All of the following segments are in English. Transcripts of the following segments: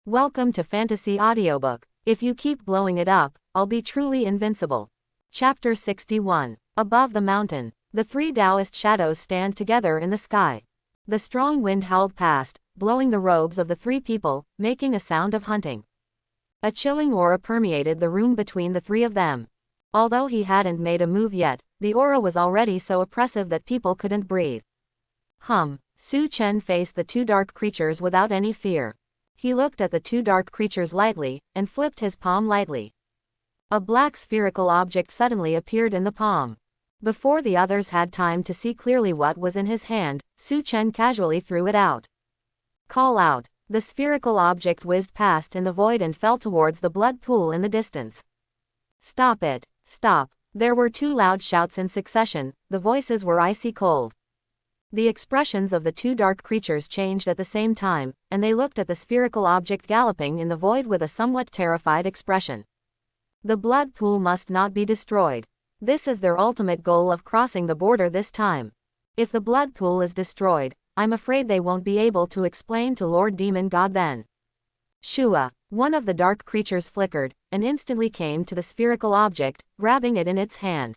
Welcome to Fantasy Audiobook. If you keep blowing it up, I'll be truly invincible. Chapter 61. Above the mountain, the three Taoist shadows stand together in the sky. The strong wind howled past, blowing the robes of the three people, making a sound of hunting. A chilling aura permeated the room between the three of them. Although he hadn't made a move yet, the aura was already so oppressive that people couldn't breathe. Su Chen faced the two dark creatures without any fear. He looked at the two dark creatures lightly, and flipped his palm lightly. A black spherical object suddenly appeared in the palm. Before the others had time to see clearly what was in his hand, Su Chen casually threw it out. Call out. The spherical object whizzed past in the void and fell towards the blood pool in the distance. Stop it! Stop! There were two loud shouts in succession, the voices were icy cold. The expressions of the two dark creatures changed at the same time, and they looked at the spherical object galloping in the void with a somewhat terrified expression. The blood pool must not be destroyed. This is their ultimate goal of crossing the border this time. If the blood pool is destroyed, I'm afraid they won't be able to explain to Lord Demon God then. Shua, one of the dark creatures flickered, and instantly came to the spherical object, grabbing it in its hand.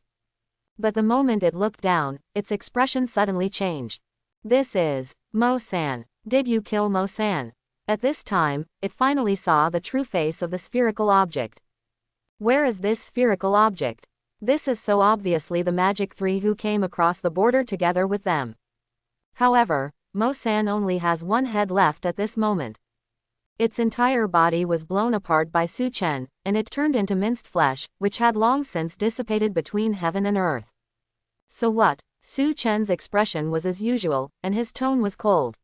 But the moment it looked down, its expression suddenly changed. This is Mo-san. Did you kill Mo-san? At this time, it finally saw the true face of the spherical object. Where is this spherical object? This is so obviously the Magic Three who came across the border together with them. However, Mo-san only has one head left at this moment. Its entire body was blown apart by Su Chen, and it turned into minced flesh, which had long since dissipated between heaven and earth. So what? Su Chen's expression was as usual, and his tone was cold.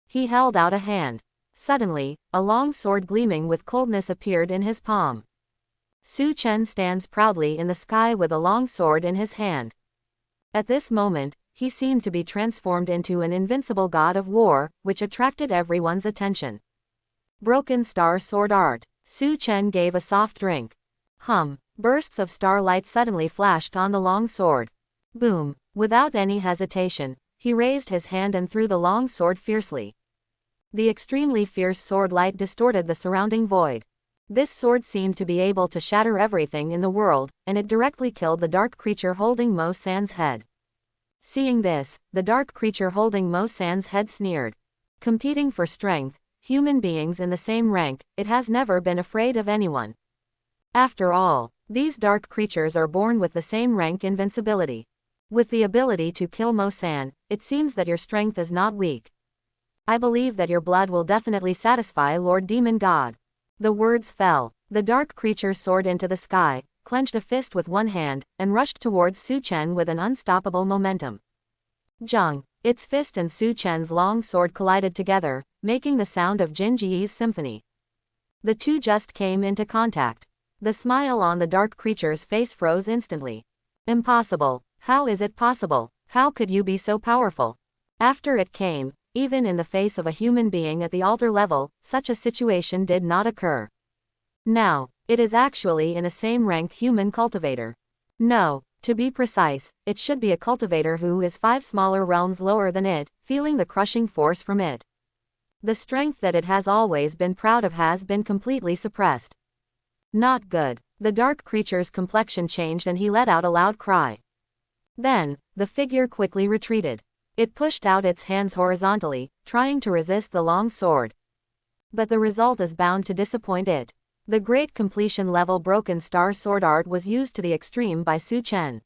He held out a hand. Suddenly, a long sword gleaming with coldness appeared in his palm. Su Chen stands proudly in the sky with a long sword in his hand. At this moment, he seemed to be transformed into an invincible god of war, which attracted everyone's attention. Broken star sword art. Su Chen gave a soft drink. Bursts of starlight suddenly flashed on the long sword. Boom. Without any hesitation, he raised his hand and threw the long sword fiercely. The extremely fierce sword light distorted the surrounding void. This sword seemed to be able to shatter everything in the world, and it directly killed the dark creature holding Mo-san's head. Seeing this, the dark creature holding Mo-san's head sneered. Competing for strength, human beings in the same rank, it has never been afraid of anyone. After all, these dark creatures are born with the same rank invincibility. With the ability to kill Mo-san, it seems that your strength is not weak. I believe that your blood will definitely satisfy Lord Demon God. The words fell. The dark creature soared into the sky, clenched a fist with one hand, and rushed towards Su Chen with an unstoppable momentum. Zhang. Its fist and Su Chen's long sword collided together, making the sound of Jin Ji's symphony. The two just came into contact. The smile on the dark creature's face froze instantly. Impossible. How is it possible? How could you be so powerful? After it came, even in the face of a human being at the altar level, such a situation did not occur. Now, it is actually in a same rank human cultivator. No, to be precise, it should be a cultivator who is 5 smaller realms lower than it, feeling the crushing force from it. The strength that it has always been proud of has been completely suppressed. Not good. The dark creature's complexion changed and he let out a loud cry. Then, the figure quickly retreated. It pushed out its hands horizontally, trying to resist the long sword. But the result is bound to disappoint it. The great completion level broken star sword art was used to the extreme by Su Chen.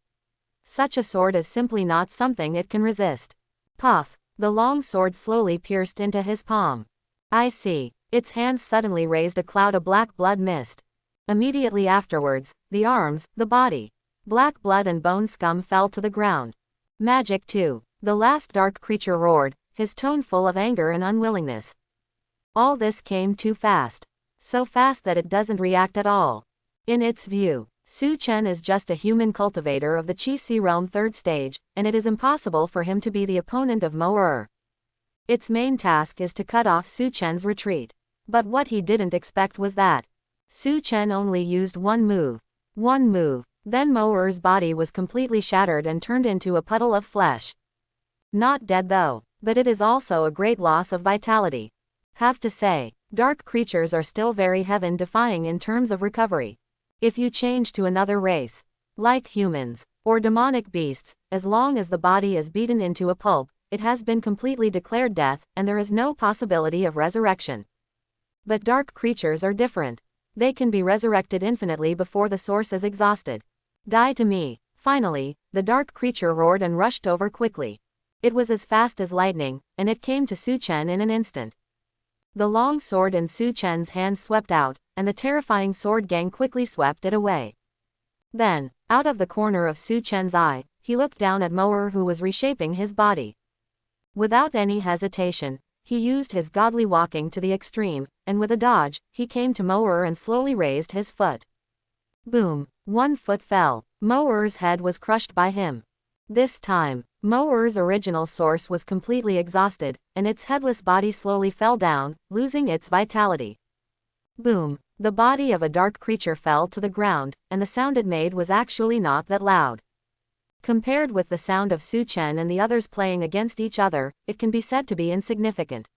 Such a sword is simply not something it can resist. Puff. The long sword slowly pierced into his palm. I see. Its hands suddenly raised a cloud of black blood mist. Immediately afterwards, the arms, the body. Black blood and bone scum fell to the ground. Magic too. The last dark creature roared, his tone full of anger and unwillingness. All this came too fast. So fast that it doesn't react at all. In its view, Su Chen is just a human cultivator of the Qi realm 3rd stage, and it is impossible for him to be the opponent of Mo-er. Its main task is to cut off Su Chen's retreat. But what he didn't expect was that Su Chen only used one move. Then Mo-er's body was completely shattered and turned into a puddle of flesh. Not dead though, but it is also a great loss of vitality. Have to say, Dark creatures are still very heaven-defying in terms of recovery. If you change to another race, like humans, or demonic beasts, as long as the body is beaten into a pulp, it has been completely declared death, and there is no possibility of resurrection. But dark creatures are different. They can be resurrected infinitely before the source is exhausted. Die to me. Finally, the dark creature roared and rushed over quickly. It was as fast as lightning, and it came to Su Chen in an instant. The long sword in Su Chen's hand swept out, and the terrifying sword gang quickly swept it away. Then, out of the corner of Su Chen's eye, he looked down at Moer, who was reshaping his body. Without any hesitation, he used his godly walking to the extreme, and with a dodge, he came to Moer and slowly raised his foot. Boom! One foot fell. Moer's head was crushed by him. This time, Moer's original source was completely exhausted, and its headless body slowly fell down, losing its vitality. Boom! The body of a dark creature fell to the ground, and the sound it made was actually not that loud. Compared with the sound of Su Chen and the others playing against each other, it can be said to be insignificant.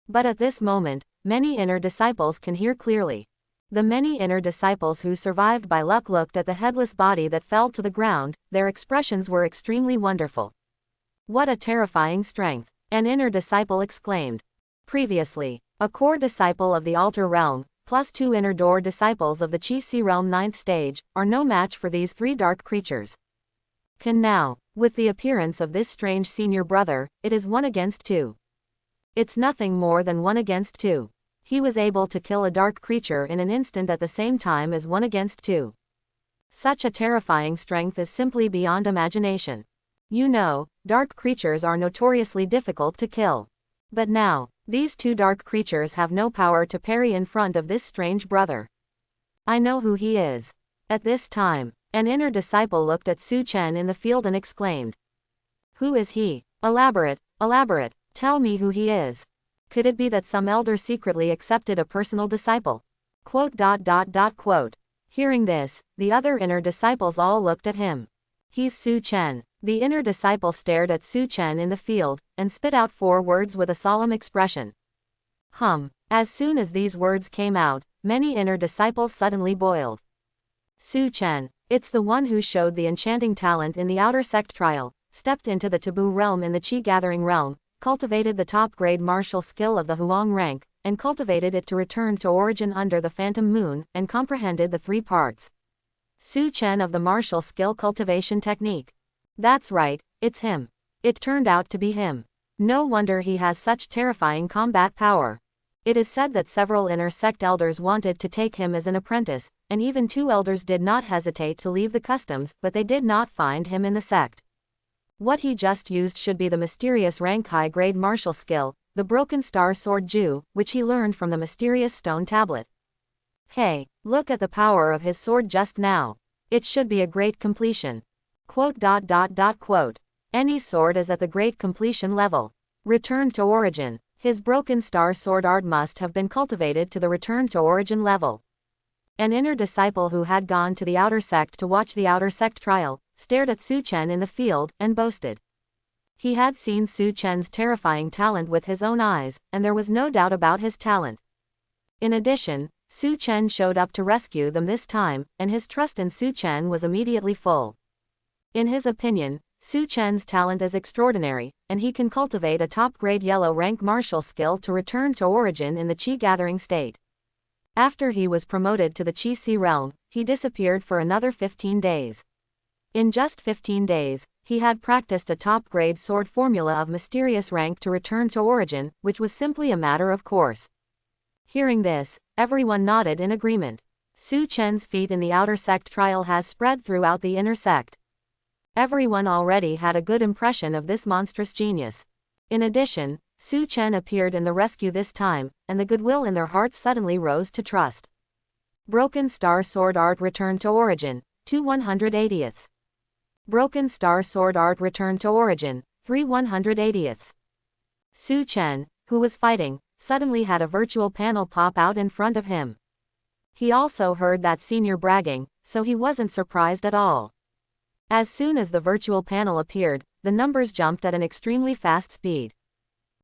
But at this moment, many inner disciples can hear clearly. The many inner disciples who survived by luck looked at the headless body that fell to the ground. Their expressions were extremely wonderful. What a terrifying strength! An inner disciple exclaimed. Previously, a core disciple of the Altar Realm, plus 2 inner door disciples of the Chi-Si Realm 9th stage, are no match for these 3 dark creatures. Can now, with the appearance of this strange senior brother, it is 1 against 2. It's nothing more than 1 against 2. He was able to kill a dark creature in an instant at the same time as 1 against 2. Such a terrifying strength is simply beyond imagination. You know, dark creatures are notoriously difficult to kill. But now, these 2 dark creatures have no power to parry in front of this strange brother. I know who he is. At this time, an inner disciple looked at Su Chen in the field and exclaimed. Who is he? Elaborate, tell me who he is. Could it be that some elder secretly accepted a personal disciple? Quote. Hearing this, the other inner disciples all looked at him. He's Su Chen. The inner disciple stared at Su Chen in the field, and spit out 4 words with a solemn expression. As soon as these words came out, many inner disciples suddenly boiled. Su Chen, it's the one who showed the enchanting talent in the outer sect trial, stepped into the taboo realm in the Qi-gathering realm, cultivated the top-grade martial skill of the Huang rank, and cultivated it to return to origin under the Phantom Moon, and comprehended the 3 parts. Su Chen of the martial skill cultivation technique. That's right, it's him. It turned out to be him. No wonder he has such terrifying combat power. It is said that several inner sect elders wanted to take him as an apprentice, and even 2 elders did not hesitate to leave the customs, but they did not find him in the sect. What he just used should be the mysterious rank high-grade martial skill, the Broken Star Sword Ju, which he learned from the mysterious stone tablet. Hey, look at the power of his sword just now. It should be a great completion. Quote. Any sword is at the great completion level. Return to origin. His Broken Star Sword art must have been cultivated to the return to origin level. An inner disciple who had gone to the outer sect to watch the outer sect trial, stared at Su Chen in the field, and boasted. He had seen Su Chen's terrifying talent with his own eyes, and there was no doubt about his talent. In addition, Su Chen showed up to rescue them this time, and his trust in Su Chen was immediately full. In his opinion, Su Chen's talent is extraordinary, and he can cultivate a top-grade yellow rank martial skill to return to origin in the Qi-gathering state. After he was promoted to the Qi-Si realm, he disappeared for another 15 days. In just 15 days, he had practiced a top-grade sword formula of mysterious rank to return to origin, which was simply a matter of course. Hearing this, everyone nodded in agreement. Su Chen's feat in the outer sect trial has spread throughout the inner sect. Everyone already had a good impression of this monstrous genius. In addition, Su Chen appeared in the rescue this time, and the goodwill in their hearts suddenly rose to trust. Broken Star Sword Art returned to origin, 2/180ths. Broken Star Sword Art returned to origin, 3/180ths. Su Chen, who was fighting, suddenly had a virtual panel pop out in front of him. He also heard that senior bragging, so he wasn't surprised at all. As soon as the virtual panel appeared, the numbers jumped at an extremely fast speed.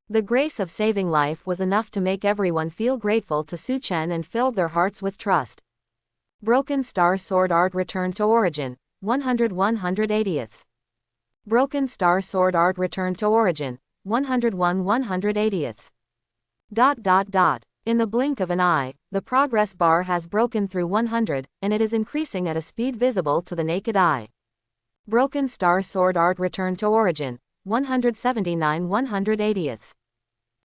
The grace of saving life was enough to make everyone feel grateful to Su Chen and filled their hearts with trust. Broken Star Sword Art returned to origin, 100/180ths. Broken Star Sword Art returned to origin, 101/180ths. In the blink of an eye, the progress bar has broken through 100, and it is increasing at a speed visible to the naked eye. Broken Star Sword Art returned to origin, 179/180ths.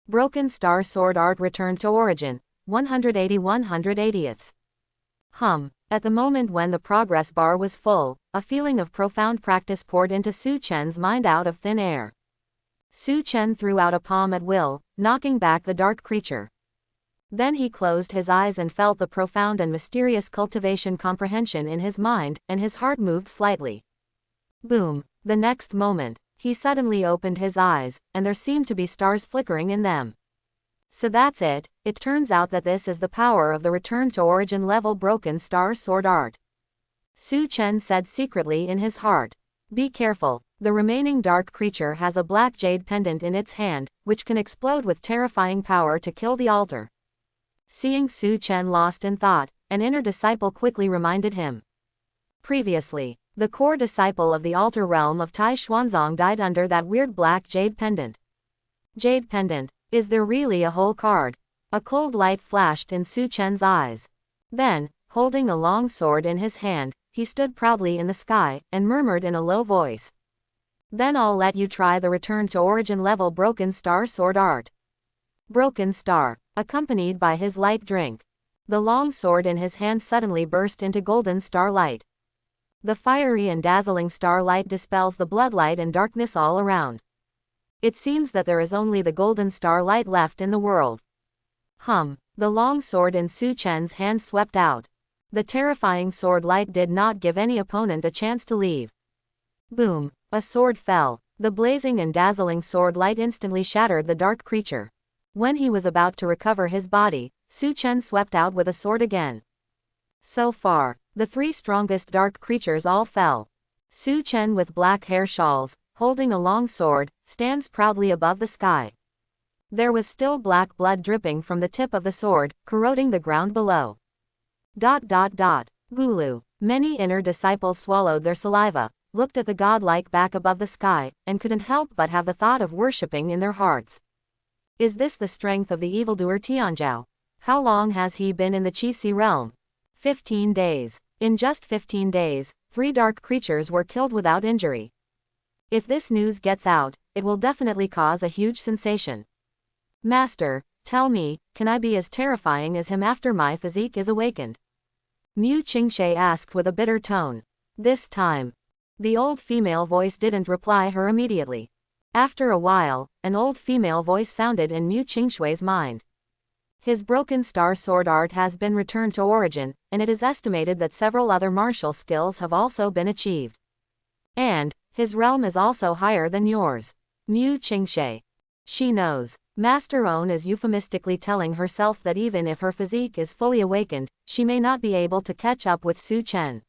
Broken Star Sword Art returned to origin, 180/180ths. At the moment when the progress bar was full, a feeling of profound practice poured into Su Chen's mind out of thin air. Su Chen threw out a palm at will, knocking back the dark creature. Then he closed his eyes and felt the profound and mysterious cultivation comprehension in his mind, and his heart moved slightly. Boom! The next moment, he suddenly opened his eyes, and there seemed to be stars flickering in them. So that's it turns out that this is the power of the return to origin level Broken Star Sword Art. Su Chen said secretly in his heart. Be careful, the remaining dark creature has a black jade pendant in its hand, which can explode with terrifying power to kill the altar. Seeing Su Chen lost in thought, an inner disciple quickly reminded him. Previously, the core disciple of the altar realm of Tai Xuanzong died under that weird black jade pendant. Jade pendant, is there really a whole card? A cold light flashed in Su Chen's eyes. Then, holding a long sword in his hand, he stood proudly in the sky, and murmured in a low voice. Then I'll let you try the return to origin level Broken Star Sword Art. Broken Star, accompanied by his light drink. The long sword in his hand suddenly burst into golden starlight. The fiery and dazzling starlight dispels the bloodlight and darkness all around. It seems that there is only the golden starlight left in the world. The long sword in Su Chen's hand swept out. The terrifying sword light did not give any opponent a chance to leave. Boom! A sword fell. The blazing and dazzling sword light instantly shattered the dark creature. When he was about to recover his body, Su Chen swept out with a sword again. So far, the three strongest dark creatures all fell. Su Chen with black hair shawls, holding a long sword, stands proudly above the sky. There was still black blood dripping from the tip of the sword, corroding the ground below. Gulu. Many inner disciples swallowed their saliva, looked at the godlike back above the sky, and couldn't help but have the thought of worshipping in their hearts. Is this the strength of the evildoer Tianzhao? How long has he been in the Qixi realm? 15 days. In just 15 days, 3 dark creatures were killed without injury. If this news gets out, it will definitely cause a huge sensation. Master, tell me, can I be as terrifying as him after my physique is awakened? Mu Qingshe asked with a bitter tone. This time, the old female voice didn't reply her immediately. After a while, an old female voice sounded in Mu Qingshui's mind. His Broken Star Sword Art has been returned to origin, and it is estimated that several other martial skills have also been achieved. And his realm is also higher than yours. Mu Qingshe. She knows. Master Own is euphemistically telling herself that even if her physique is fully awakened, she may not be able to catch up with Su Chen.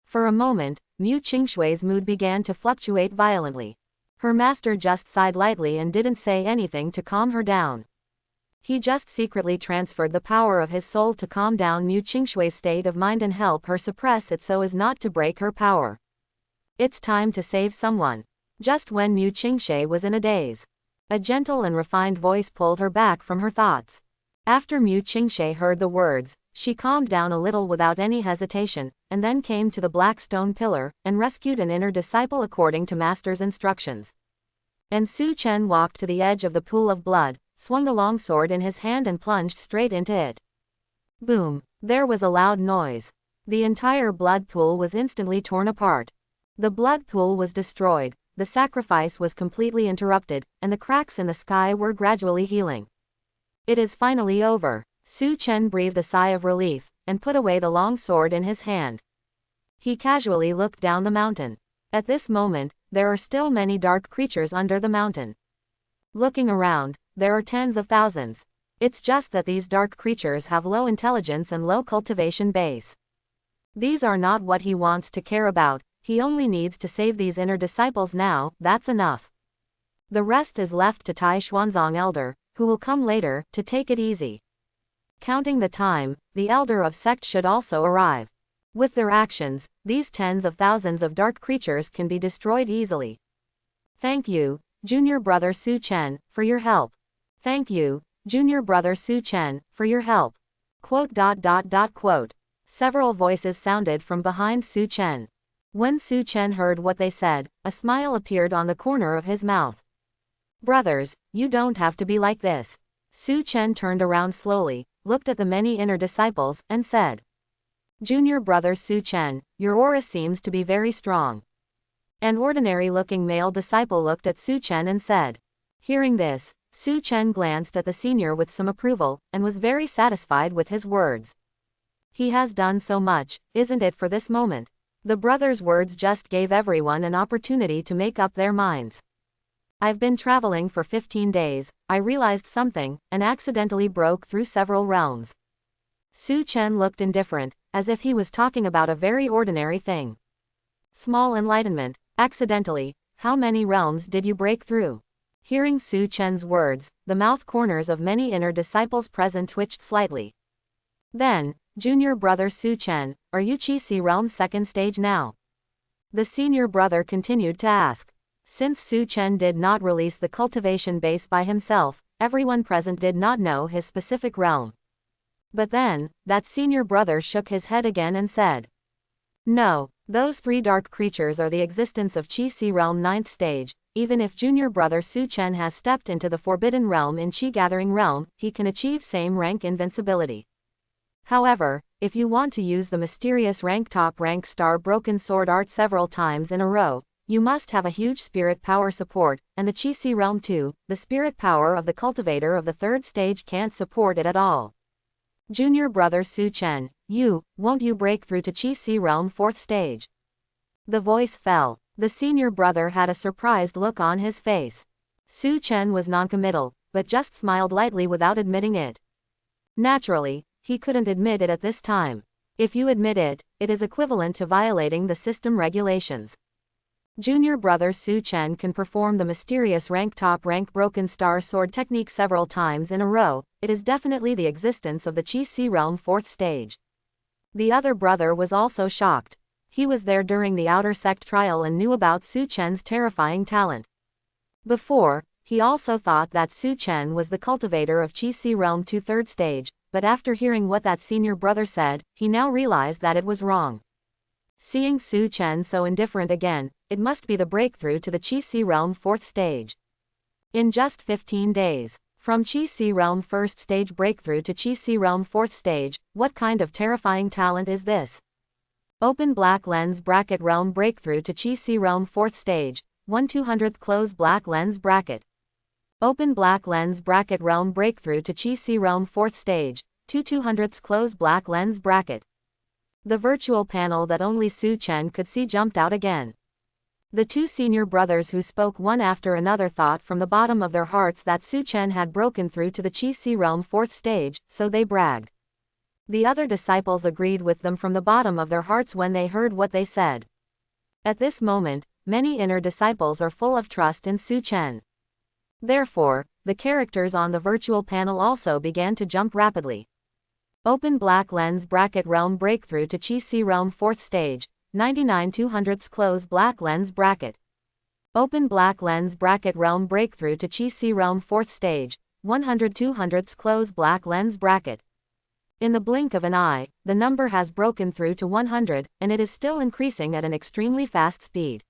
For a moment, Mu Qingshui's mood began to fluctuate violently. Her master just sighed lightly and didn't say anything to calm her down. He just secretly transferred the power of his soul to calm down Mu Qingshui's state of mind and help her suppress it so as not to break her power. It's time to save someone. Just when Mu Qingshe was in a daze, a gentle and refined voice pulled her back from her thoughts. After Mu Qingshe heard the words, she calmed down a little without any hesitation, and then came to the black stone pillar, and rescued an inner disciple according to master's instructions. And Su Chen walked to the edge of the pool of blood, swung the long sword in his hand and plunged straight into it. Boom! There was a loud noise. The entire blood pool was instantly torn apart. The blood pool was destroyed, the sacrifice was completely interrupted, and the cracks in the sky were gradually healing. It is finally over. Su Chen breathed a sigh of relief, and put away the long sword in his hand. He casually looked down the mountain. At this moment, there are still many dark creatures under the mountain. Looking around, there are tens of thousands. It's just that these dark creatures have low intelligence and low cultivation base. These are not what he wants to care about. He only needs to save these inner disciples now, that's enough. The rest is left to Tai Xuanzong Elder, who will come later, to take it easy. Counting the time, the Elder of Sect should also arrive. With their actions, these tens of thousands of dark creatures can be destroyed easily. Thank you, Junior Brother Su Chen, for your help. Thank you, Junior Brother Su Chen, for your help. Quote. Several voices sounded from behind Su Chen. When Su Chen heard what they said, a smile appeared on the corner of his mouth. Brothers, you don't have to be like this. Su Chen turned around slowly, looked at the many inner disciples, and said, Junior Brother Su Chen, your aura seems to be very strong. An ordinary-looking male disciple looked at Su Chen and said. Hearing this, Su Chen glanced at the senior with some approval, and was very satisfied with his words. He has done so much, isn't it, for this moment? The brother's words just gave everyone an opportunity to make up their minds. I've been traveling for 15 days, I realized something, and accidentally broke through several realms. Su Chen looked indifferent, as if he was talking about a very ordinary thing. Small enlightenment, accidentally, how many realms did you break through? Hearing Su Chen's words, the mouth corners of many inner disciples present twitched slightly. Then, Junior Brother Su Chen, are you Qi Realm 2nd stage now? The senior brother continued to ask. Since Su Chen did not release the cultivation base by himself, everyone present did not know his specific realm. But then, that senior brother shook his head again and said, no, those 3 dark creatures are the existence of Qi Realm 9th stage. Even if Junior Brother Su Chen has stepped into the Forbidden Realm in Qi Gathering Realm, he can achieve same rank invincibility. However, if you want to use the mysterious top rank Star Broken Sword art several times in a row, you must have a huge spirit power support, and the Qi Realm 2, the spirit power of the cultivator of the 3rd stage can't support it at all. Junior Brother Su Chen, won't you break through to Qi Realm 4th stage? The voice fell. The senior brother had a surprised look on his face. Su Chen was noncommittal, but just smiled lightly without admitting it. Naturally, he couldn't admit it at this time. If you admit it, it is equivalent to violating the system regulations. Junior Brother Su Chen can perform the mysterious top rank Broken Star Sword technique several times in a row. It is definitely the existence of the Qi Realm 4th stage. The other brother was also shocked. He was there during the Outer Sect trial and knew about Su Chen's terrifying talent. Before, he also thought that Su Chen was the cultivator of Qi Realm 2 3rd stage, but after hearing what that senior brother said, he now realized that it was wrong. Seeing Su Chen so indifferent again, it must be the breakthrough to the Qi Realm 4th stage. In just 15 days, from Qi Realm 1st stage breakthrough to Qi Realm 4th stage, what kind of terrifying talent is this? Open black lens bracket realm breakthrough to Qi Realm 4th stage, 1/200th close black lens bracket. Open black lens bracket realm breakthrough to Qi Realm 4th stage, 2/200ths close black lens bracket. The virtual panel that only Su Chen could see jumped out again. The 2 senior brothers who spoke one after another thought from the bottom of their hearts that Su Chen had broken through to the Qi Realm 4th stage, so they bragged. The other disciples agreed with them from the bottom of their hearts when they heard what they said. At this moment, many inner disciples are full of trust in Su Chen. Therefore, the characters on the virtual panel also began to jump rapidly. Open black lens bracket realm breakthrough to Qi Realm 4th stage, 99/200ths close black lens bracket. Open black lens bracket realm breakthrough to Qi Realm 4th stage, 100/200ths close black lens bracket. In the blink of an eye, the number has broken through to 100, and it is still increasing at an extremely fast speed.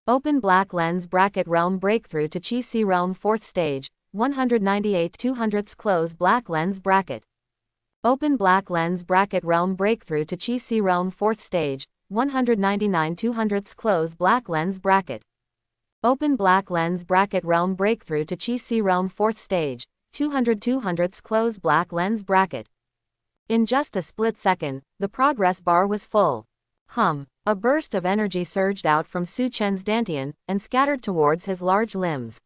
Open black lens bracket realm breakthrough to Qi Realm 4th stage, 198/200ths close black lens bracket. Open black lens bracket realm breakthrough to Qi Realm 4th stage, 199/200ths close black lens bracket. Open black lens bracket realm breakthrough to Qi Realm 4th stage, 200/200ths close black lens bracket. In just a split second, the progress bar was full. A burst of energy surged out from Su Chen's dantian, and scattered towards his large limbs.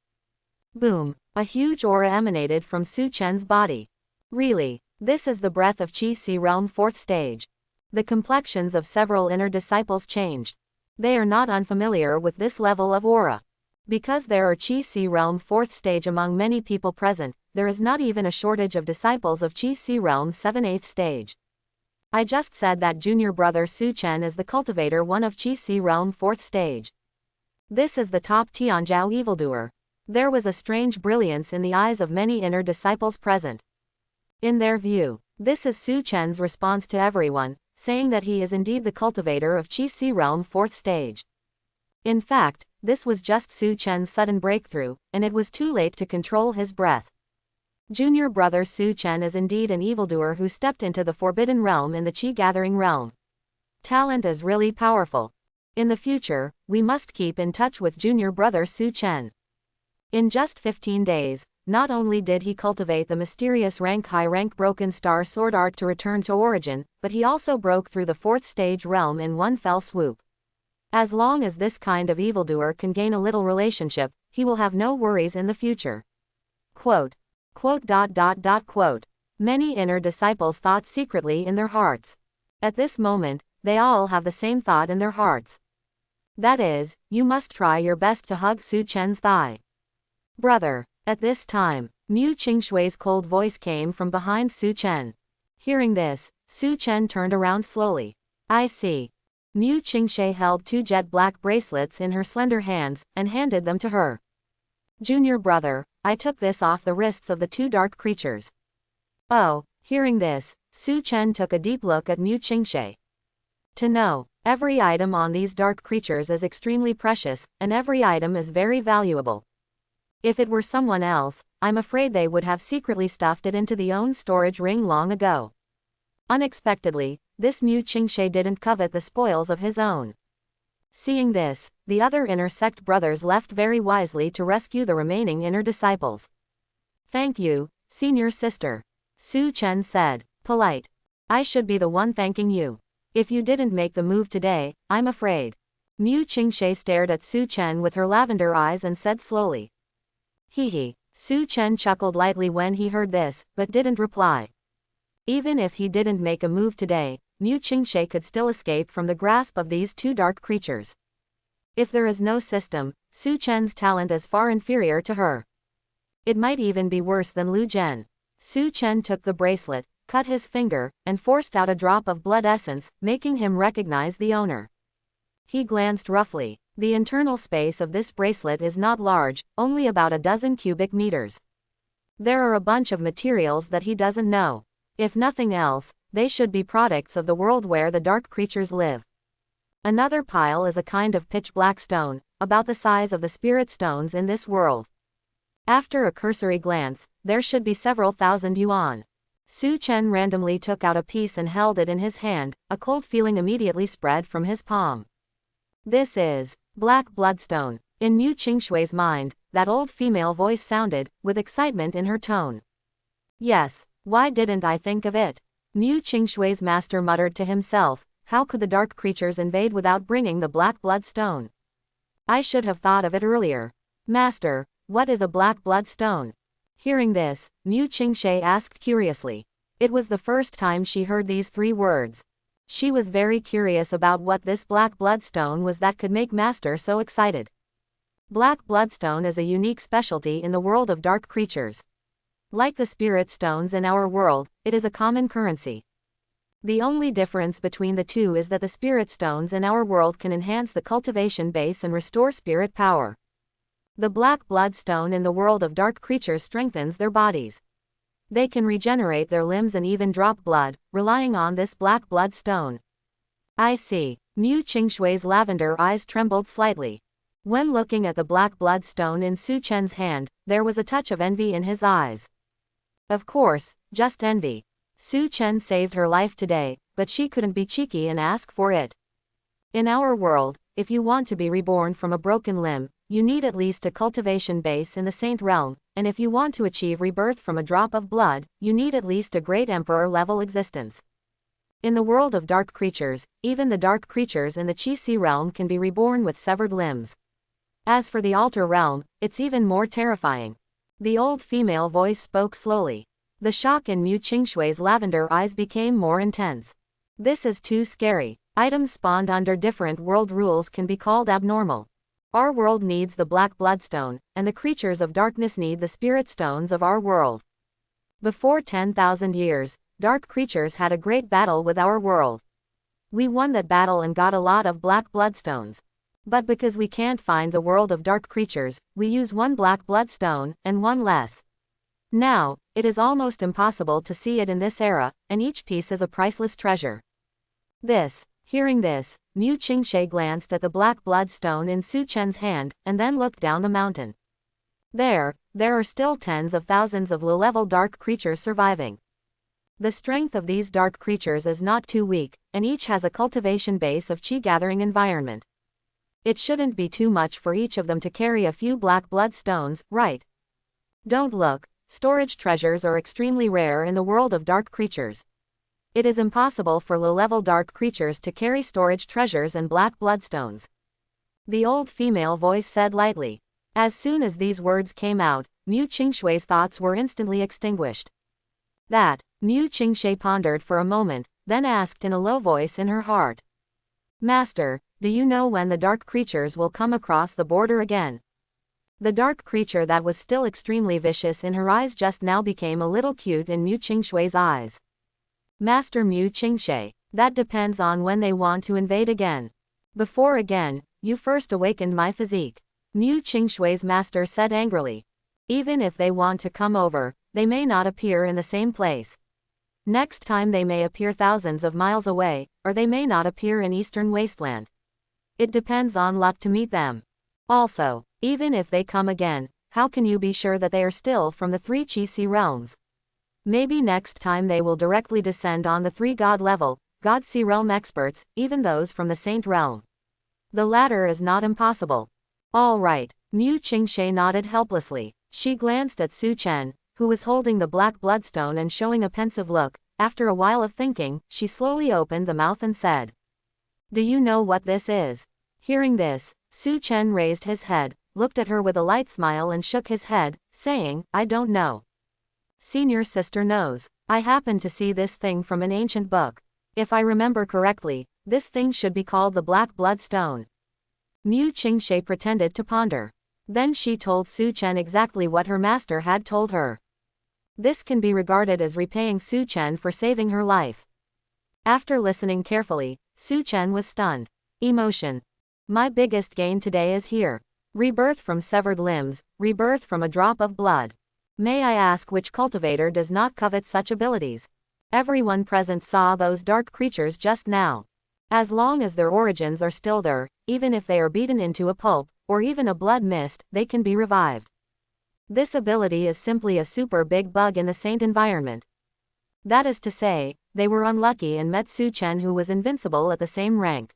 Boom! A huge aura emanated from Su Chen's body. Really, this is the breath of Qi Realm 4th stage. The complexions of several inner disciples changed. They are not unfamiliar with this level of aura. Because there are Qi Si Realm 4th stage among many people present, there is not even a shortage of disciples of Qi Si Realm 7 8th stage. I just said that junior brother Su Chen is the cultivator 1 of Qi Si Realm 4th stage. This is the top Tianzhao evildoer. There was a strange brilliance in the eyes of many inner disciples present. In their view, this is Su Chen's response to everyone, saying that he is indeed the cultivator of Qi Si Realm 4th stage. In fact, this was just Su Chen's sudden breakthrough, and it was too late to control his breath. Junior brother Su Chen is indeed an evildoer who stepped into the forbidden realm in the Qi gathering realm. Talent is really powerful. In the future, we must keep in touch with junior brother Su Chen. In just 15 days, not only did he cultivate the mysterious high rank broken star sword art to return to origin, but he also broke through the 4th stage realm in one fell swoop. As long as this kind of evildoer can gain a little relationship, he will have no worries in the future. Quote. Many inner disciples thought secretly in their hearts. At this moment, they all have the same thought in their hearts. That is, you must try your best to hug Su Chen's thigh. Brother. At this time, Mu Qingshui's cold voice came from behind Su Chen. Hearing this, Su Chen turned around slowly. I see. Mu Qingshui held 2 jet black bracelets in her slender hands, and handed them to her. Junior brother, I took this off the wrists of the 2 dark creatures. Oh, hearing this, Su Chen took a deep look at Mu Qingshui. To know, every item on these dark creatures is extremely precious, and every item is very valuable. If it were someone else, I'm afraid they would have secretly stuffed it into the own storage ring long ago. Unexpectedly, this Mu Qingshui didn't covet the spoils of his own. Seeing this, the other inner sect brothers left very wisely to rescue the remaining inner disciples. Thank you, senior sister. Su Chen said, polite. I should be the one thanking you. If you didn't make the move today, I'm afraid. Mu Qingshui stared at Su Chen with her lavender eyes and said slowly. Hee. Su Chen chuckled lightly when he heard this, but didn't reply. Even if he didn't make a move today, Mu Qingshui could still escape from the grasp of these 2 dark creatures. If there is no system, Su Chen's talent is far inferior to her. It might even be worse than Lu Zhen. Su Chen took the bracelet, cut his finger, and forced out a drop of blood essence, making him recognize the owner. He glanced roughly. The internal space of this bracelet is not large, only about a dozen cubic meters. There are a bunch of materials that he doesn't know. If nothing else, they should be products of the world where the dark creatures live. Another pile is a kind of pitch-black stone, about the size of the spirit stones in this world. After a cursory glance, there should be several thousand yuan. Su Chen randomly took out a piece and held it in his hand, a cold feeling immediately spread from his palm. This is Black Bloodstone. In Mu Qingshui's mind, that old female voice sounded, with excitement in her tone. Yes, why didn't I think of it? Mu Qingshui's master muttered to himself, how could the dark creatures invade without bringing the Black Bloodstone? I should have thought of it earlier. Master, what is a Black Bloodstone? Hearing this, Mu Qingshui asked curiously. It was the first time she heard these 3 words. She was very curious about what this Black Bloodstone was that could make Master so excited. Black Bloodstone is a unique specialty in the world of dark creatures. Like the spirit stones in our world, it is a common currency. The only difference between the 2 is that the spirit stones in our world can enhance the cultivation base and restore spirit power. The Black Bloodstone in the world of dark creatures strengthens their bodies. They can regenerate their limbs and even drop blood, relying on this Black Bloodstone. I see. Mu Qingshui's lavender eyes trembled slightly. When looking at the Black Bloodstone in Su Chen's hand, there was a touch of envy in his eyes. Of course, just envy. Su Chen saved her life today, but she couldn't be cheeky and ask for it. In our world, if you want to be reborn from a broken limb, you need at least a cultivation base in the Saint Realm, and if you want to achieve rebirth from a drop of blood, you need at least a great emperor-level existence. In the world of dark creatures, even the dark creatures in the Qi Si realm can be reborn with severed limbs. As for the altar realm, it's even more terrifying. The old female voice spoke slowly. The shock in Mu Qingshui's lavender eyes became more intense. This is too scary. Items spawned under different world rules can be called abnormal. Our world needs the black bloodstone, and the creatures of darkness need the spirit stones of our world. Before 10,000 years, dark creatures had a great battle with our world. We won that battle and got a lot of black bloodstones. But because we can't find the world of dark creatures, we use one black bloodstone, and one less. Now, it is almost impossible to see it in this era, and each piece is a priceless treasure. Hearing this, Mu Qingshe glanced at the black bloodstone in Su Chen's hand, and then looked down the mountain. There are still tens of thousands of low-level dark creatures surviving. The strength of these dark creatures is not too weak, and each has a cultivation base of qi-gathering environment. It shouldn't be too much for each of them to carry a few black bloodstones, right? Don't look, storage treasures are extremely rare in the world of dark creatures. It is impossible for low-level dark creatures to carry storage treasures and black bloodstones. The old female voice said lightly. As soon as these words came out, Mu Qingshui's thoughts were instantly extinguished. Mu Qingshe pondered for a moment, then asked in a low voice in her heart. Master, do you know when the dark creatures will come across the border again? The dark creature that was still extremely vicious in her eyes just now became a little cute in Mu Qingshui's eyes. Master Mu Qingshe, that depends on when they want to invade again. Before again, you first awakened my physique. Mu Qingshui's master said angrily. Even if they want to come over, they may not appear in the same place. Next time they may appear thousands of miles away, or they may not appear in Eastern Wasteland. It depends on luck to meet them. Also, even if they come again, how can you be sure that they are still from the 3 Qi realms? Maybe next time they will directly descend on the 3 God level, God Sea realm experts, even those from the Saint realm. The latter is not impossible. All right, Mu Qingshe nodded helplessly. She glanced at Su Chen, who was holding the black bloodstone and showing a pensive look. After a while of thinking, she slowly opened the mouth and said, Do you know what this is? Hearing this, Su Chen raised his head, looked at her with a light smile and shook his head, saying, I don't know. Senior sister knows. I happened to see this thing from an ancient book. If I remember correctly, this thing should be called the Black Blood Stone. Mu Qingshe pretended to ponder. Then she told Su Chen exactly what her master had told her. This can be regarded as repaying Su Chen for saving her life. After listening carefully, Su Chen was stunned. Emotion. My biggest gain today is here. Rebirth from severed limbs, rebirth from a drop of blood. May I ask which cultivator does not covet such abilities? Everyone present saw those dark creatures just now. As long as their origins are still there, even if they are beaten into a pulp, or even a blood mist, they can be revived. This ability is simply a super big bug in the Saint environment. That is to say, they were unlucky and met Su Chen, who was invincible at the same rank.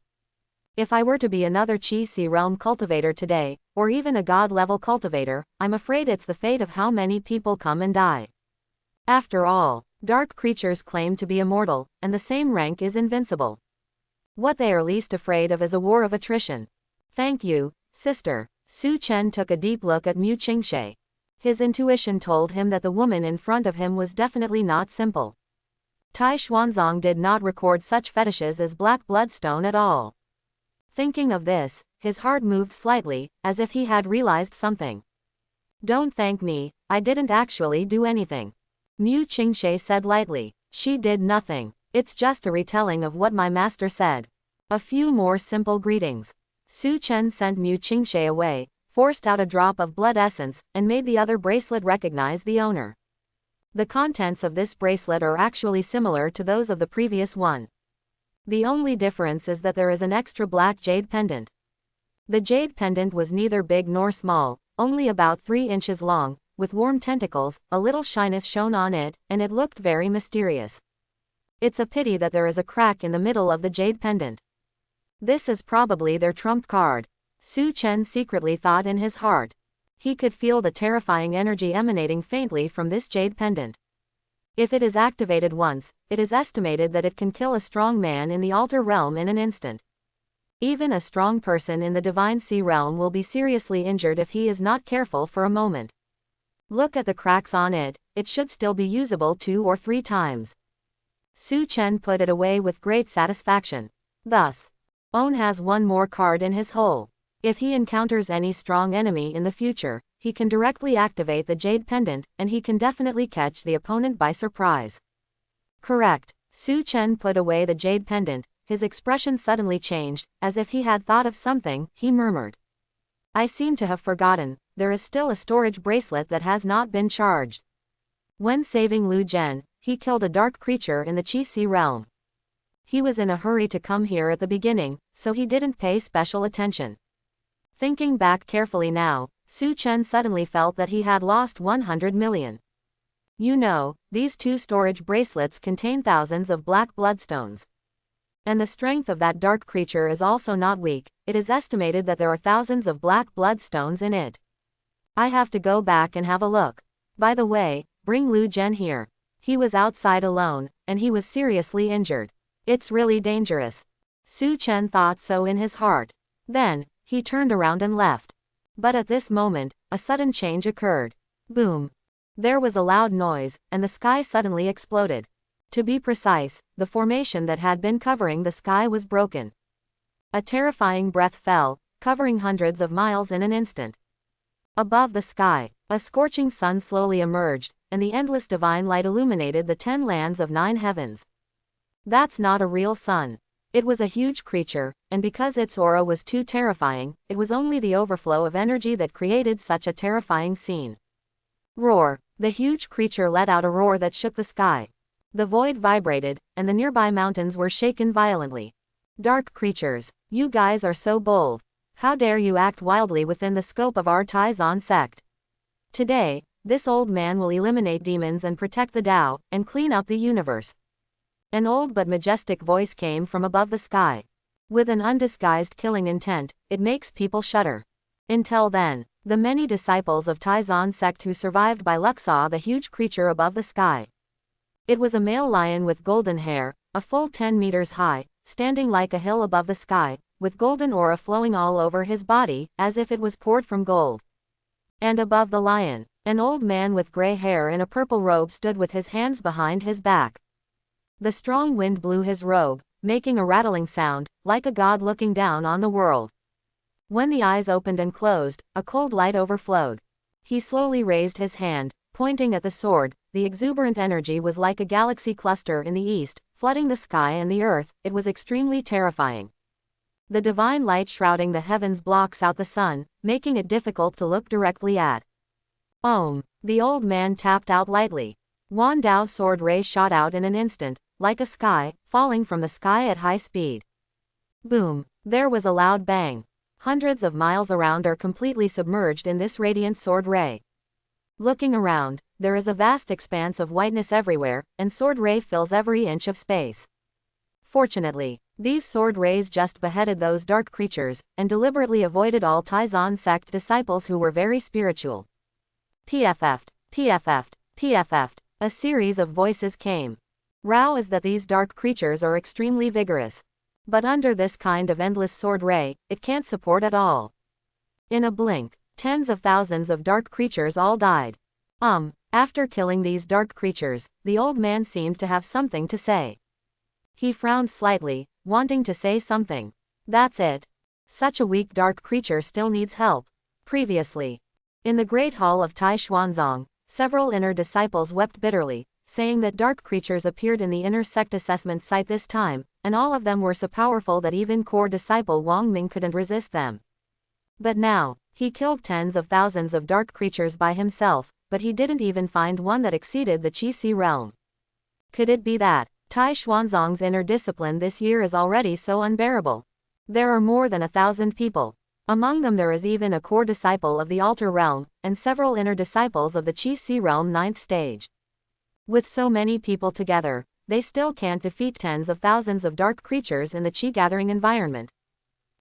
If I were to be another Qi Sea realm cultivator today, or even a god-level cultivator, I'm afraid it's the fate of how many people come and die. After all, dark creatures claim to be immortal, and the same rank is invincible. What they are least afraid of is a war of attrition. Thank you, sister. Su Chen took a deep look at Mu Qingshe. His intuition told him that the woman in front of him was definitely not simple. Tai Xuanzong did not record such fetishes as black bloodstone at all. Thinking of this, his heart moved slightly, as if he had realized something. Don't thank me, I didn't actually do anything. Mu Qingshe said lightly. She did nothing. It's just a retelling of what my master said. A few more simple greetings. Su Chen sent Mu Qingshe away, forced out a drop of blood essence, and made the other bracelet recognize the owner. The contents of this bracelet are actually similar to those of the previous one. The only difference is that there is an extra black jade pendant. The jade pendant was neither big nor small, only about 3 inches long, with warm tentacles, a little shyness shone on it, and it looked very mysterious. It's a pity that there is a crack in the middle of the jade pendant. This is probably their trump card. Su Chen secretly thought in his heart. He could feel the terrifying energy emanating faintly from this jade pendant. If it is activated once, it is estimated that it can kill a strong man in the altar realm in an instant. Even a strong person in the divine sea realm will be seriously injured if he is not careful for a moment. Look at the cracks on it, it should still be usable 2 or 3 times. Su Chen put it away with great satisfaction. Thus, On has one more card in his hole. If he encounters any strong enemy in the future, he can directly activate the Jade Pendant, and he can definitely catch the opponent by surprise. Correct. Su Chen put away the Jade Pendant. His expression suddenly changed, as if he had thought of something. He murmured. I seem to have forgotten, there is still a storage bracelet that has not been charged. When saving Lu Zhen, he killed a dark creature in the Qi Si realm. He was in a hurry to come here at the beginning, so he didn't pay special attention. Thinking back carefully now, Su Chen suddenly felt that he had lost 100 million. You know, these 2 storage bracelets contain thousands of black bloodstones. And the strength of that dark creature is also not weak. It is estimated that there are thousands of black bloodstones in it. I have to go back and have a look. By the way, bring Lu Zhen here. He was outside alone, and he was seriously injured. It's really dangerous. Su Chen thought so in his heart. Then, he turned around and left. But at this moment, a sudden change occurred. Boom. There was a loud noise, and the sky suddenly exploded. To be precise, the formation that had been covering the sky was broken. A terrifying breath fell, covering hundreds of miles in an instant. Above the sky, a scorching sun slowly emerged, and the endless divine light illuminated the 10 lands of 9 heavens. That's not a real sun. It was a huge creature, and because its aura was too terrifying, it was only the overflow of energy that created such a terrifying scene. Roar! The huge creature let out a roar that shook the sky. The void vibrated, and the nearby mountains were shaken violently. Dark creatures, you guys are so bold. How dare you act wildly within the scope of our Taizan sect? Today, this old man will eliminate demons and protect the Tao, and clean up the universe. An old but majestic voice came from above the sky. With an undisguised killing intent, it makes people shudder. Until then, the many disciples of Taizan sect who survived by luck saw the huge creature above the sky. It was a male lion with golden hair, a full 10 meters high, standing like a hill above the sky, with golden aura flowing all over his body, as if it was poured from gold. And above the lion, an old man with gray hair in a purple robe stood with his hands behind his back. The strong wind blew his robe, making a rattling sound, like a god looking down on the world. When the eyes opened and closed, a cold light overflowed. He slowly raised his hand, pointing at the sword. The exuberant energy was like a galaxy cluster in the east, flooding the sky and the earth. It was extremely terrifying. The divine light shrouding the heavens blocks out the sun, making it difficult to look directly at. Om. The old man tapped out lightly. Wan Dao's sword ray shot out in an instant, like a sky, falling from the sky at high speed. Boom. There was a loud bang. Hundreds of miles around are completely submerged in this radiant sword ray. Looking around, there is a vast expanse of whiteness everywhere, and sword ray fills every inch of space. Fortunately, these sword rays just beheaded those dark creatures, and deliberately avoided all Taizan sect disciples who were very spiritual. PFF'd, PFF'd, PFF'd. A series of voices came. Rao is that these dark creatures are extremely vigorous. But under this kind of endless sword ray, it can't support at all. In a blink, tens of thousands of dark creatures all died. After killing these dark creatures, the old man seemed to have something to say. He frowned slightly, wanting to say something. That's it. Such a weak dark creature still needs help. Previously, in the Great Hall of Tai Xuanzong, several inner disciples wept bitterly, saying that dark creatures appeared in the inner sect assessment site this time, and all of them were so powerful that even core disciple Wang Ming couldn't resist them. But now, he killed tens of thousands of dark creatures by himself, but he didn't even find one that exceeded the Qi Si realm. Could it be that Tai Xuanzong's inner discipline this year is already so unbearable? There are more than 1,000 people. Among them there is even a core disciple of the Altar realm, and several inner disciples of the Qi Si realm 9th stage. With so many people together, they still can't defeat tens of thousands of dark creatures in the Qi gathering environment.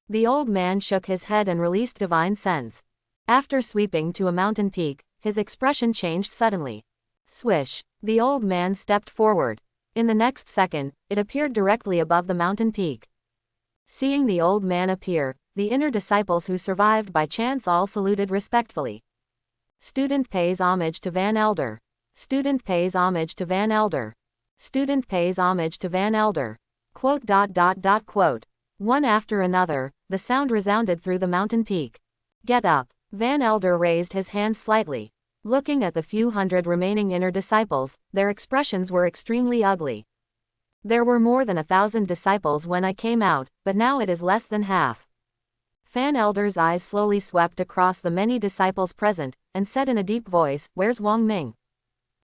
The old man shook his head and released divine sense. After sweeping to a mountain peak, his expression changed suddenly. Swish! The old man stepped forward. In the next second, it appeared directly above the mountain peak. Seeing the old man appear, the inner disciples who survived by chance all saluted respectfully. Student pays homage to Van Elder. Student pays homage to Van Elder. Student pays homage to Van Elder. Quote. One after another, the sound resounded through the mountain peak. Get up. Van Elder raised his hand slightly. Looking at the few hundred remaining inner disciples, their expressions were extremely ugly. There were more than 1,000 disciples when I came out, but now it is less than half. Van Elder's eyes slowly swept across the many disciples present, and said in a deep voice, "Where's Wang Ming?"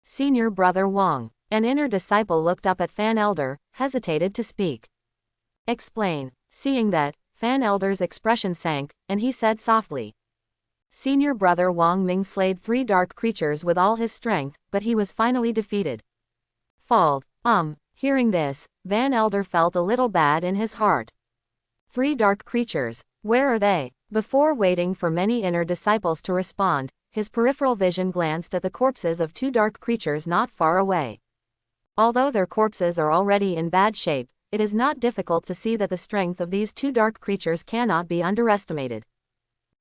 "Senior brother Wang." An inner disciple looked up at Van Elder, hesitated to speak. "Explain." Seeing that, Van Elder's expression sank, and he said softly, "Senior brother Wang Ming slayed 3 dark creatures with all his strength, but he was finally defeated." Fold. Hearing this, Van Elder felt a little bad in his heart. 3 dark creatures. Where are they? Before waiting for many inner disciples to respond, his peripheral vision glanced at the corpses of 2 dark creatures not far away. Although their corpses are already in bad shape, it is not difficult to see that the strength of these 2 dark creatures cannot be underestimated.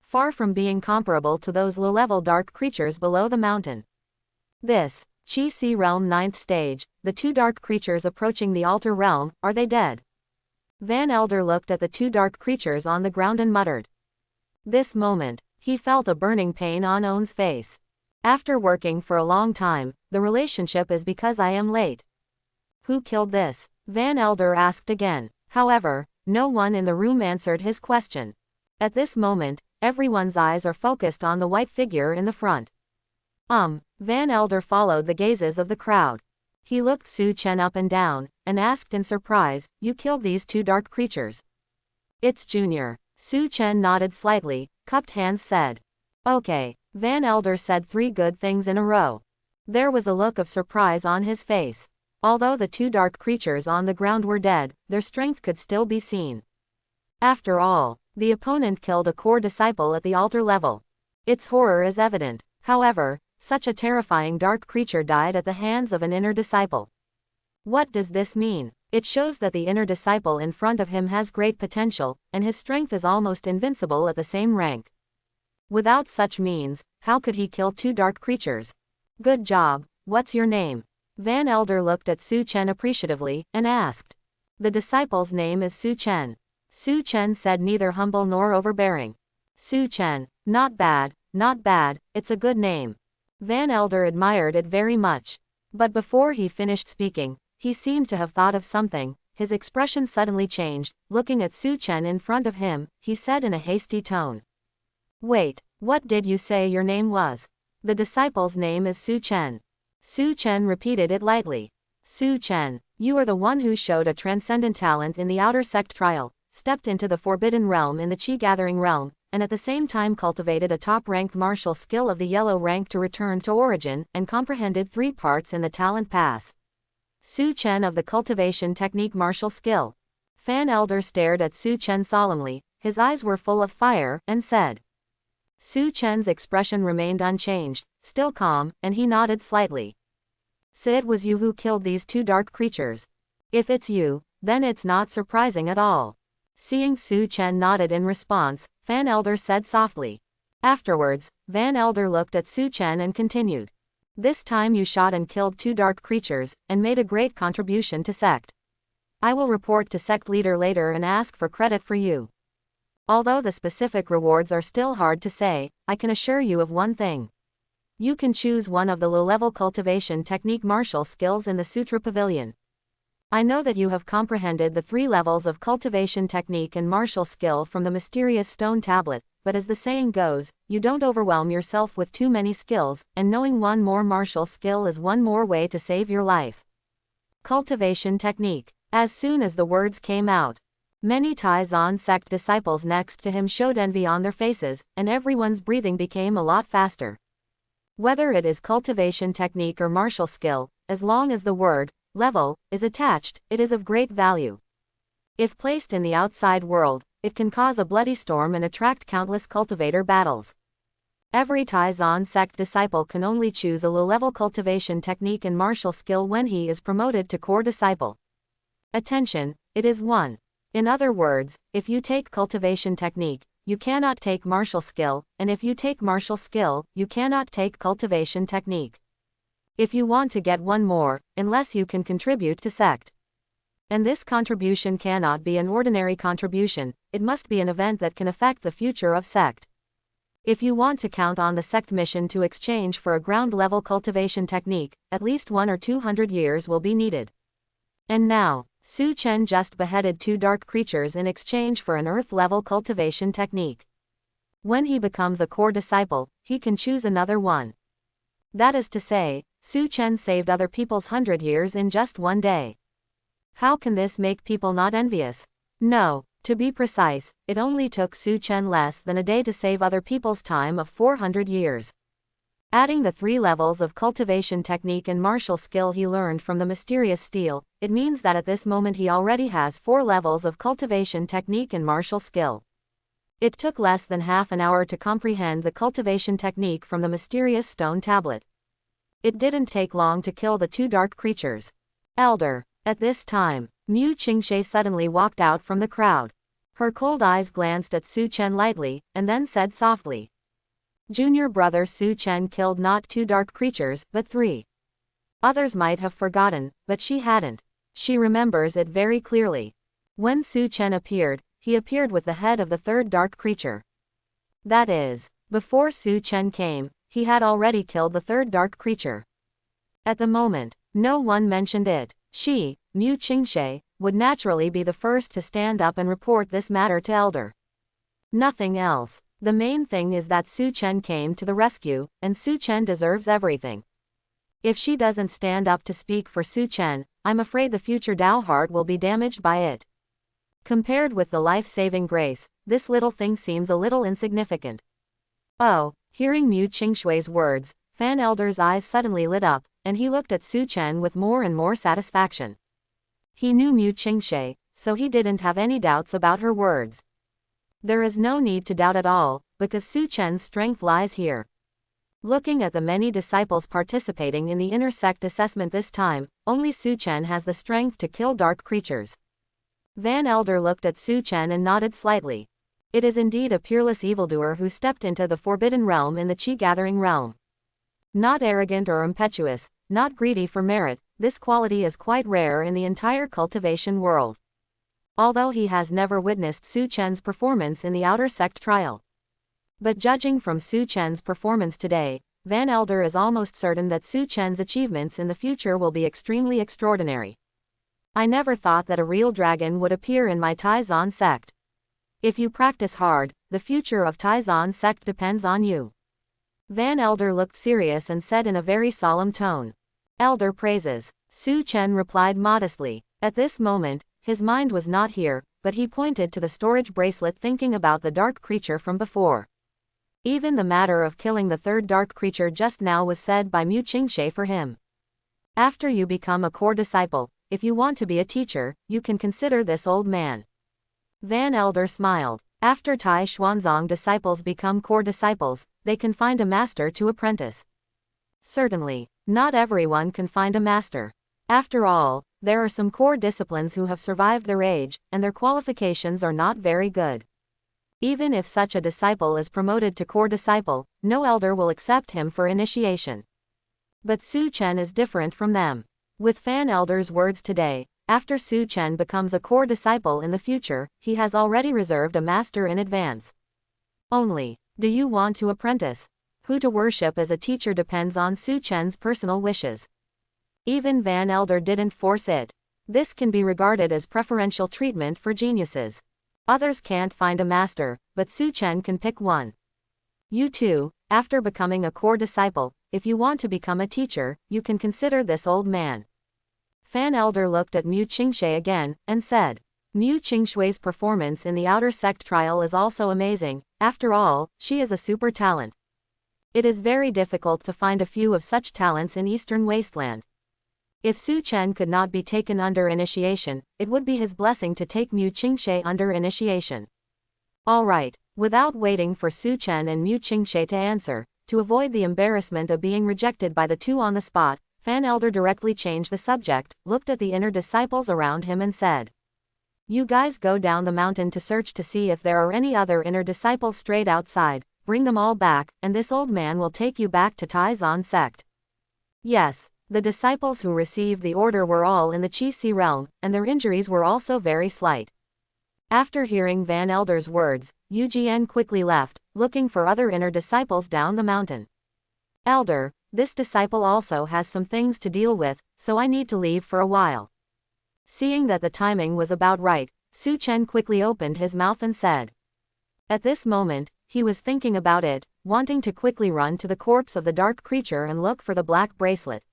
Far from being comparable to those low-level dark creatures below the mountain. This, Chi Si Realm 9th stage, the 2 dark creatures approaching the altar realm, are they dead? Van Elder looked at the 2 dark creatures on the ground and muttered. This moment, he felt a burning pain on Owen's face. After working for a long time, the relationship is because I am late. Who killed this? Van Elder asked again. However, no one in the room answered his question. At this moment, everyone's eyes are focused on the white figure in the front. Van Elder followed the gazes of the crowd. He looked Su Chen up and down, and asked in surprise, "You killed these 2 dark creatures?" "It's Junior." Su Chen nodded slightly, cupped hands said. "Okay." Van Elder said 3 good things in a row. There was a look of surprise on his face. Although the 2 dark creatures on the ground were dead, their strength could still be seen. After all, the opponent killed a core disciple at the altar level. Its horror is evident. However, such a terrifying dark creature died at the hands of an inner disciple. What does this mean? It shows that the inner disciple in front of him has great potential, and his strength is almost invincible at the same rank. Without such means, how could he kill 2 dark creatures? Good job. What's your name? Van Elder looked at Su Chen appreciatively, and asked. The disciple's name is Su Chen. Su Chen said, neither humble nor overbearing. Su Chen, not bad, it's a good name. Van Elder admired it very much. But before he finished speaking, he seemed to have thought of something. His expression suddenly changed. Looking at Su Chen in front of him, he said in a hasty tone. Wait, what did you say your name was? The disciple's name is Su Chen. Su Chen repeated it lightly. Su Chen, you are the one who showed a transcendent talent in the outer sect trial, stepped into the forbidden realm in the Qi gathering realm, and at the same time cultivated a top-ranked martial skill of the yellow rank to return to origin, and comprehended 3 parts in the talent pass. Su Chen of the cultivation technique martial skill. Van Elder stared at Su Chen solemnly, his eyes were full of fire, and said. Su Chen's expression remained unchanged, still calm, and he nodded slightly. So it was you who killed these 2 dark creatures. If it's you, then it's not surprising at all. Seeing Su Chen nodded in response, Van Elder said softly. Afterwards, Van Elder looked at Su Chen and continued. This time you shot and killed 2 dark creatures, and made a great contribution to sect. I will report to sect leader later and ask for credit for you. Although the specific rewards are still hard to say, I can assure you of one thing. You can choose one of the low-level cultivation technique martial skills in the Sutra Pavilion. I know that you have comprehended the 3 levels of cultivation technique and martial skill from the mysterious stone tablet, but as the saying goes, you don't overwhelm yourself with too many skills, and knowing one more martial skill is one more way to save your life. Cultivation technique. As soon as the words came out, many Tai-Zon sect disciples next to him showed envy on their faces, and everyone's breathing became a lot faster. Whether it is cultivation technique or martial skill, as long as the word level is attached, it is of great value. If placed in the outside world, it can cause a bloody storm and attract countless cultivator battles. Every Tai-Zon sect disciple can only choose a low-level cultivation technique and martial skill when he is promoted to core disciple. Attention, it is 1. In other words, if you take cultivation technique, you cannot take martial skill, and if you take martial skill, you cannot take cultivation technique. If you want to get one more, unless you can contribute to sect. And this contribution cannot be an ordinary contribution, it must be an event that can affect the future of sect. If you want to count on the sect mission to exchange for a ground-level cultivation technique, at least 100 or 200 years will be needed. And now, Su Chen just beheaded 2 dark creatures in exchange for an earth-level cultivation technique. When he becomes a core disciple, he can choose another one. That is to say, Su Chen saved other people's 100 years in just one day. How can this make people not envious? No, to be precise, it only took Su Chen less than a day to save other people's time of 400 years. Adding the 3 levels of cultivation technique and martial skill he learned from the mysterious steel, it means that at this moment he already has 4 levels of cultivation technique and martial skill. It took less than half an hour to comprehend the cultivation technique from the mysterious stone tablet. It didn't take long to kill the 2 dark creatures. Elder. At this time, Mu Qingshe suddenly walked out from the crowd. Her cold eyes glanced at Su Chen lightly, and then said softly. Junior brother Su Chen killed not 2 dark creatures, but 3. Others might have forgotten, but she hadn't. She remembers it very clearly. When Su Chen appeared, he appeared with the head of the 3rd dark creature. That is, before Su Chen came, he had already killed the 3rd dark creature. At the moment, no one mentioned it. She, Mu Qingshe, would naturally be the first to stand up and report this matter to Elder. Nothing else. The main thing is that Su Chen came to the rescue, and Su Chen deserves everything. If she doesn't stand up to speak for Su Chen, I'm afraid the future Dao heart will be damaged by it. Compared with the life-saving grace, this little thing seems a little insignificant. Oh, hearing Mu Qingshui's words, Fan Elder's eyes suddenly lit up, and he looked at Su Chen with more and more satisfaction. He knew Mu Qingshe, so he didn't have any doubts about her words. There is no need to doubt at all, because Su Chen's strength lies here. Looking at the many disciples participating in the inner sect assessment this time, only Su Chen has the strength to kill dark creatures. Van Elder looked at Su Chen and nodded slightly. It is indeed a peerless evildoer who stepped into the forbidden realm in the Qi-gathering realm. Not arrogant or impetuous, not greedy for merit, this quality is quite rare in the entire cultivation world. Although he has never witnessed Su Chen's performance in the outer sect trial. But judging from Su Chen's performance today, Van Elder is almost certain that Su Chen's achievements in the future will be extremely extraordinary. I never thought that a real dragon would appear in my Taizan sect. If you practice hard, the future of Taizan sect depends on you. Van Elder looked serious and said in a very solemn tone. Elder praises. Su Chen replied modestly. At this moment, his mind was not here, but he pointed to the storage bracelet thinking about the dark creature from before. Even the matter of killing the 3rd dark creature just now was said by Mu Qingshe for him. After you become a core disciple, if you want to be a teacher, you can consider this old man. Van Elder smiled. After Tai Xuanzong disciples become core disciples, they can find a master to apprentice. Certainly, not everyone can find a master. After all, there are some core disciplines who have survived their age, and their qualifications are not very good. Even if such a disciple is promoted to core disciple, no elder will accept him for initiation. But Su Chen is different from them. With Fan Elder's words today, after Su Chen becomes a core disciple in the future, he has already reserved a master in advance. Only, do you want to apprentice? Who to worship as a teacher depends on Su Chen's personal wishes. Even Van Elder didn't force it. This can be regarded as preferential treatment for geniuses. Others can't find a master, but Su Chen can pick one. You too, after becoming a core disciple, if you want to become a teacher, you can consider this old man. Fan Elder looked at Mu Qingshe again, and said. Mu Qingshui's performance in the outer sect trial is also amazing. After all, she is a super talent. It is very difficult to find a few of such talents in Eastern Wasteland. If Su Chen could not be taken under initiation, it would be his blessing to take Mu Qingshe under initiation. Alright, without waiting for Su Chen and Mu Qingshe to answer, to avoid the embarrassment of being rejected by the two on the spot, Fan Elder directly changed the subject, looked at the inner disciples around him and said. You guys go down the mountain to search to see if there are any other inner disciples strayed outside, bring them all back, and this old man will take you back to Taizan sect. Yes, The disciples who received the order were all in the Chi realm, and their injuries were also very slight. After hearing Van Elder's words, Yu Jian quickly left, looking for other inner disciples down the mountain. Elder, this disciple also has some things to deal with, so I need to leave for a while. Seeing that the timing was about right, Su Chen quickly opened his mouth and said. At this moment, he was thinking about it, wanting to quickly run to the corpse of the dark creature and look for the black bracelet.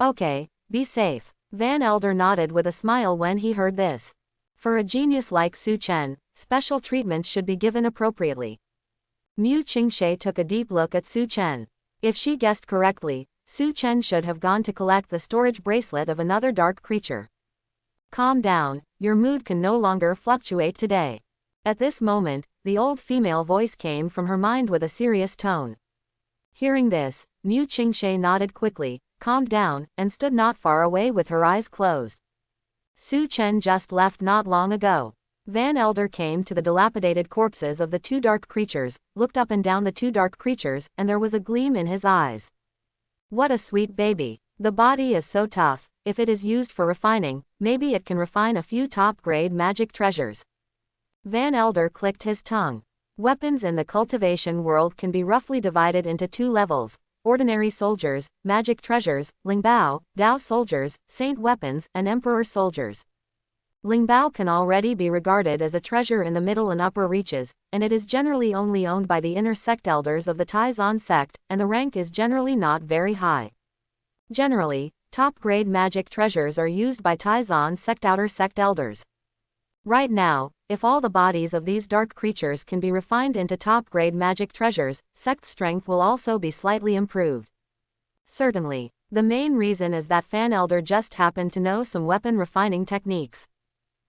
Okay, be safe. Van Elder nodded with a smile when he heard this. For a genius like Su Chen, special treatment should be given appropriately. Mu Qingshe took a deep look at Su Chen. If she guessed correctly, Su Chen should have gone to collect the storage bracelet of another dark creature. Calm down, your mood can no longer fluctuate today. At this moment, the old female voice came from her mind with a serious tone. Hearing this, Mu Qingshe nodded quickly, calmed down, and stood not far away with her eyes closed. Su Chen just left not long ago. Van Elder came to the dilapidated corpses of the two dark creatures, looked up and down the two dark creatures, and there was a gleam in his eyes. What a sweet baby. The body is so tough, if it is used for refining, maybe it can refine a few top-grade magic treasures. Van Elder clicked his tongue. Weapons in the cultivation world can be roughly divided into two levels: ordinary soldiers, magic treasures, Lingbao, Dao soldiers, saint weapons, and emperor soldiers. Lingbao can already be regarded as a treasure in the middle and upper reaches, and it is generally only owned by the inner sect elders of the Taizan sect, and the rank is generally not very high. Generally, top-grade magic treasures are used by Taizan sect outer sect elders. Right now, if all the bodies of these dark creatures can be refined into top-grade magic treasures, sect strength will also be slightly improved. Certainly, the main reason is that Fan Elder just happened to know some weapon refining techniques.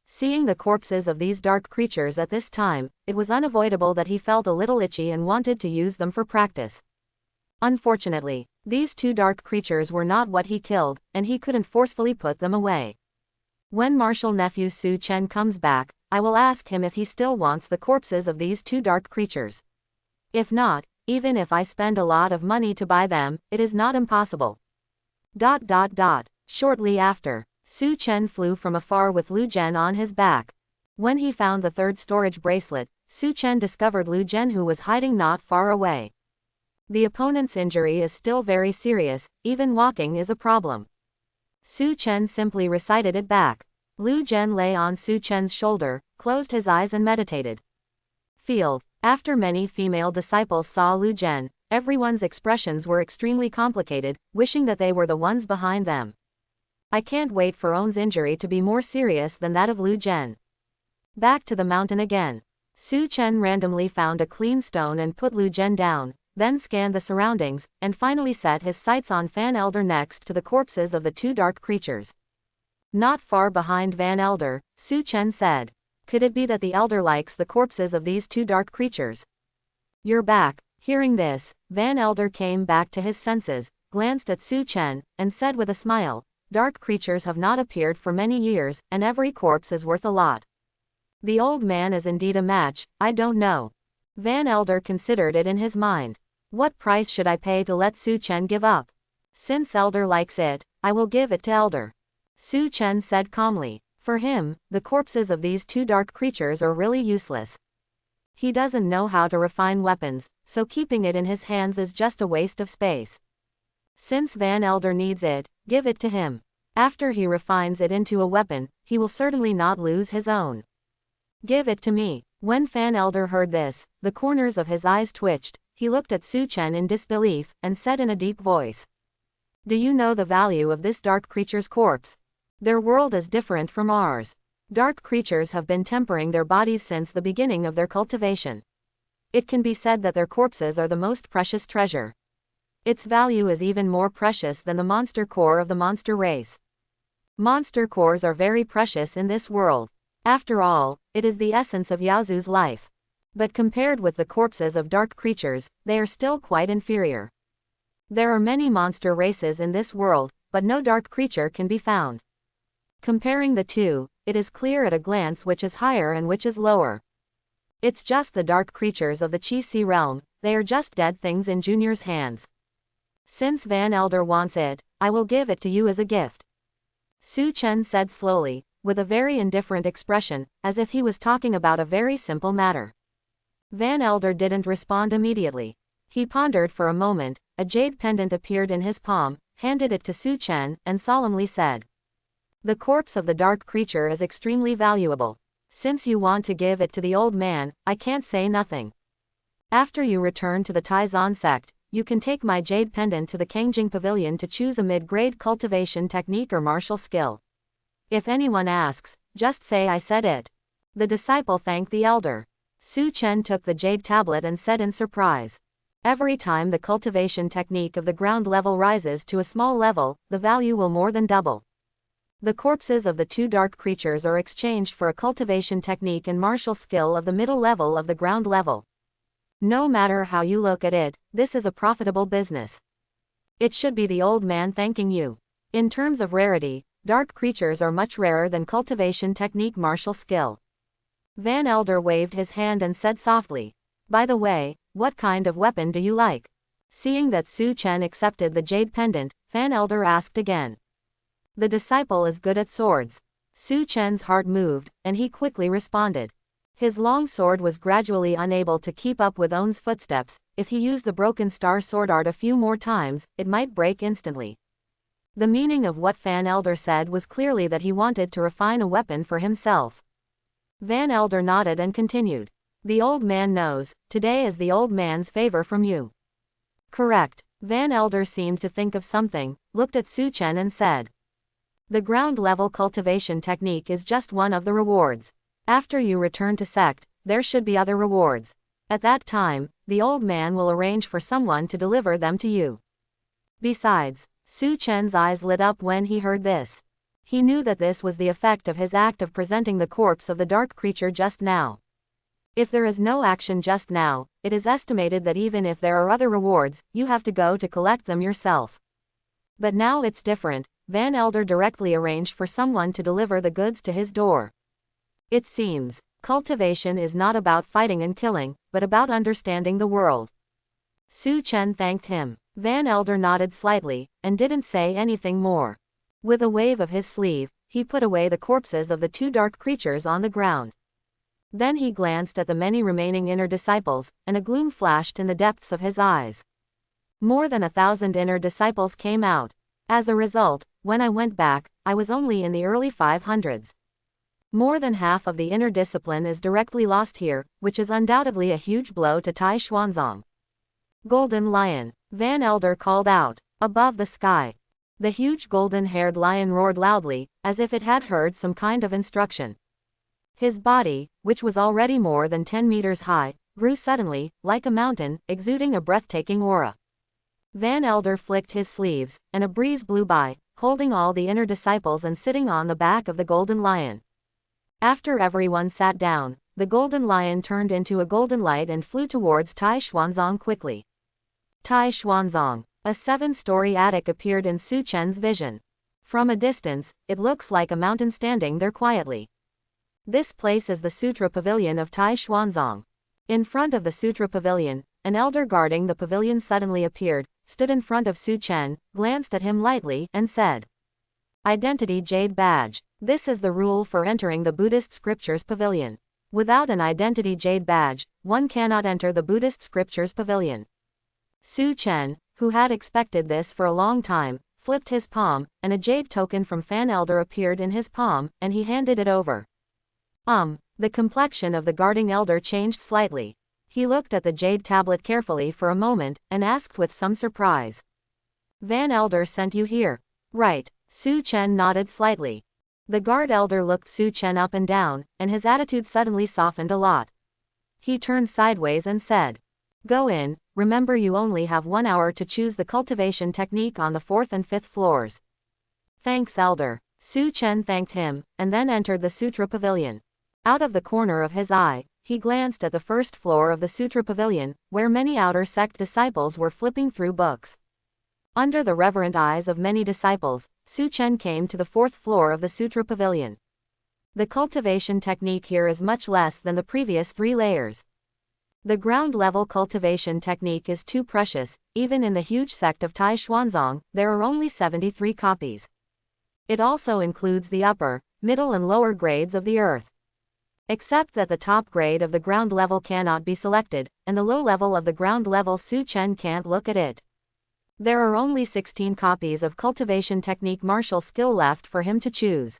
Seeing the corpses of these dark creatures at this time, it was unavoidable that he felt a little itchy and wanted to use them for practice. Unfortunately, these two dark creatures were not what he killed, and he couldn't forcefully put them away. When Martial Nephew Su Chen comes back, I will ask him if he still wants the corpses of these two dark creatures. If not, even if I spend a lot of money to buy them, it is not impossible. Shortly after, Su Chen flew from afar with Lu Zhen on his back. When he found the third storage bracelet, Su Chen discovered Lu Zhen, who was hiding not far away. The opponent's injury is still very serious, even walking is a problem. Su Chen simply recited it back. Lu Zhen lay on Su Chen's shoulder, closed his eyes and meditated. Field. After many female disciples saw Lu Zhen, everyone's expressions were extremely complicated, wishing that they were the ones behind them. I can't wait for On's injury to be more serious than that of Lu Zhen. Back to the mountain again. Su Chen randomly found a clean stone and put Lu Zhen down, then scanned the surroundings, and finally set his sights on Fan Elder next to the corpses of the two dark creatures. Not far behind Van Elder, Su Chen said. Could it be that the Elder likes the corpses of these two dark creatures? You're back. Hearing this, Van Elder came back to his senses, glanced at Su Chen, and said with a smile, dark creatures have not appeared for many years, and every corpse is worth a lot. The old man is indeed a match, I don't know. Van Elder considered it in his mind. What price should I pay to let Su Chen give up? Since Elder likes it, I will give it to Elder. Su Chen said calmly. For him, the corpses of these two dark creatures are really useless. He doesn't know how to refine weapons, so keeping it in his hands is just a waste of space. Since Van Elder needs it, give it to him. After he refines it into a weapon, he will certainly not lose his own. Give it to me. When Fan Elder heard this, the corners of his eyes twitched, he looked at Su Chen in disbelief, and said in a deep voice. Do you know the value of this dark creature's corpse? Their world is different from ours. Dark creatures have been tempering their bodies since the beginning of their cultivation. It can be said that their corpses are the most precious treasure. Its value is even more precious than the monster core of the monster race. Monster cores are very precious in this world. After all, it is the essence of Yaozu's life. But compared with the corpses of dark creatures, they are still quite inferior. There are many monster races in this world, but no dark creature can be found. Comparing the two, it is clear at a glance which is higher and which is lower. It's just the dark creatures of the Chi realm, they are just dead things in Junior's hands. Since Van Elder wants it, I will give it to you as a gift. Su Chen said slowly, with a very indifferent expression, as if he was talking about a very simple matter. Van Elder didn't respond immediately. He pondered for a moment, a jade pendant appeared in his palm, handed it to Su Chen, and solemnly said, "The corpse of the dark creature is extremely valuable. Since you want to give it to the old man, I can't say nothing. After you return to the Taizan sect, you can take my jade pendant to the Kangjing Pavilion to choose a mid-grade cultivation technique or martial skill. If anyone asks, just say I said it." The disciple thanked the elder. Su Chen took the jade tablet and said in surprise, "Every time the cultivation technique of the ground level rises to a small level, the value will more than double. The corpses of the two dark creatures are exchanged for a cultivation technique and martial skill of the middle level of the ground level. No matter how you look at it, this is a profitable business. It should be the old man thanking you. In terms of rarity, dark creatures are much rarer than cultivation technique martial skill." Van Elder waved his hand and said softly, "By the way, what kind of weapon do you like?" Seeing that Su Chen accepted the jade pendant, Van Elder asked again. "The disciple is good at swords." Su Chen's heart moved, and he quickly responded. His long sword was gradually unable to keep up with On's footsteps. If he used the broken star sword art a few more times, it might break instantly. The meaning of what Van Elder said was clearly that he wanted to refine a weapon for himself. Van Elder nodded and continued. "The old man knows, today is the old man's favor from you." "Correct." Van Elder seemed to think of something, looked at Su Chen and said, "The ground level cultivation technique is just one of the rewards. After you return to sect, there should be other rewards. At that time, the old man will arrange for someone to deliver them to you." Besides, Su Chen's eyes lit up when he heard this. He knew that this was the effect of his act of presenting the corpse of the dark creature just now. If there is no action just now, it is estimated that even if there are other rewards, you have to go to collect them yourself. But now it's different. Van Elder directly arranged for someone to deliver the goods to his door. It seems, cultivation is not about fighting and killing, but about understanding the world. Su Chen thanked him. Van Elder nodded slightly, and didn't say anything more. With a wave of his sleeve, he put away the corpses of the two dark creatures on the ground. Then he glanced at the many remaining inner disciples, and a gloom flashed in the depths of his eyes. More than 1,000 inner disciples came out. As a result, when I went back, I was only in the early 500s. More than half of the inner discipline is directly lost here, which is undoubtedly a huge blow to Tai Xuanzong. Golden Lion, Van Elder called out, above the sky. The huge golden-haired lion roared loudly, as if it had heard some kind of instruction. His body, which was already more than 10 meters high, grew suddenly, like a mountain, exuding a breathtaking aura. Van Elder flicked his sleeves, and a breeze blew by, holding all the inner disciples and sitting on the back of the golden lion. After everyone sat down, the golden lion turned into a golden light and flew towards Tai Xuanzong quickly. Tai Xuanzong. A 7-story attic appeared in Su Chen's vision. From a distance, it looks like a mountain standing there quietly. This place is the Sutra Pavilion of Tai Xuanzong. In front of the Sutra Pavilion, an elder guarding the pavilion suddenly appeared, stood in front of Su Chen, glanced at him lightly, and said, "Identity Jade Badge. This is the rule for entering the Buddhist Scriptures Pavilion. Without an Identity Jade Badge, one cannot enter the Buddhist Scriptures Pavilion." Su Chen, who had expected this for a long time, flipped his palm, and a jade token from Van Elder appeared in his palm, and he handed it over. The complexion of the guarding elder changed slightly. He looked at the jade tablet carefully for a moment, and asked with some surprise, "Van Elder sent you here?" "Right." Su Chen nodded slightly. The guard elder looked Su Chen up and down, and his attitude suddenly softened a lot. He turned sideways and said, "Go in. Remember you only have 1 hour to choose the cultivation technique on the 4th and 5th floors." "Thanks, Elder." Su Chen thanked him, and then entered the Sutra Pavilion. Out of the corner of his eye, he glanced at the first floor of the Sutra Pavilion, where many outer sect disciples were flipping through books. Under the reverent eyes of many disciples, Su Chen came to the 4th floor of the Sutra Pavilion. The cultivation technique here is much less than the previous 3 layers. The ground-level cultivation technique is too precious. Even in the huge sect of Tai Xuanzong, there are only 73 copies. It also includes the upper, middle and lower grades of the earth. Except that the top grade of the ground level cannot be selected, and the low level of the ground level Su Chen can't look at it. There are only 16 copies of cultivation technique martial skill left for him to choose.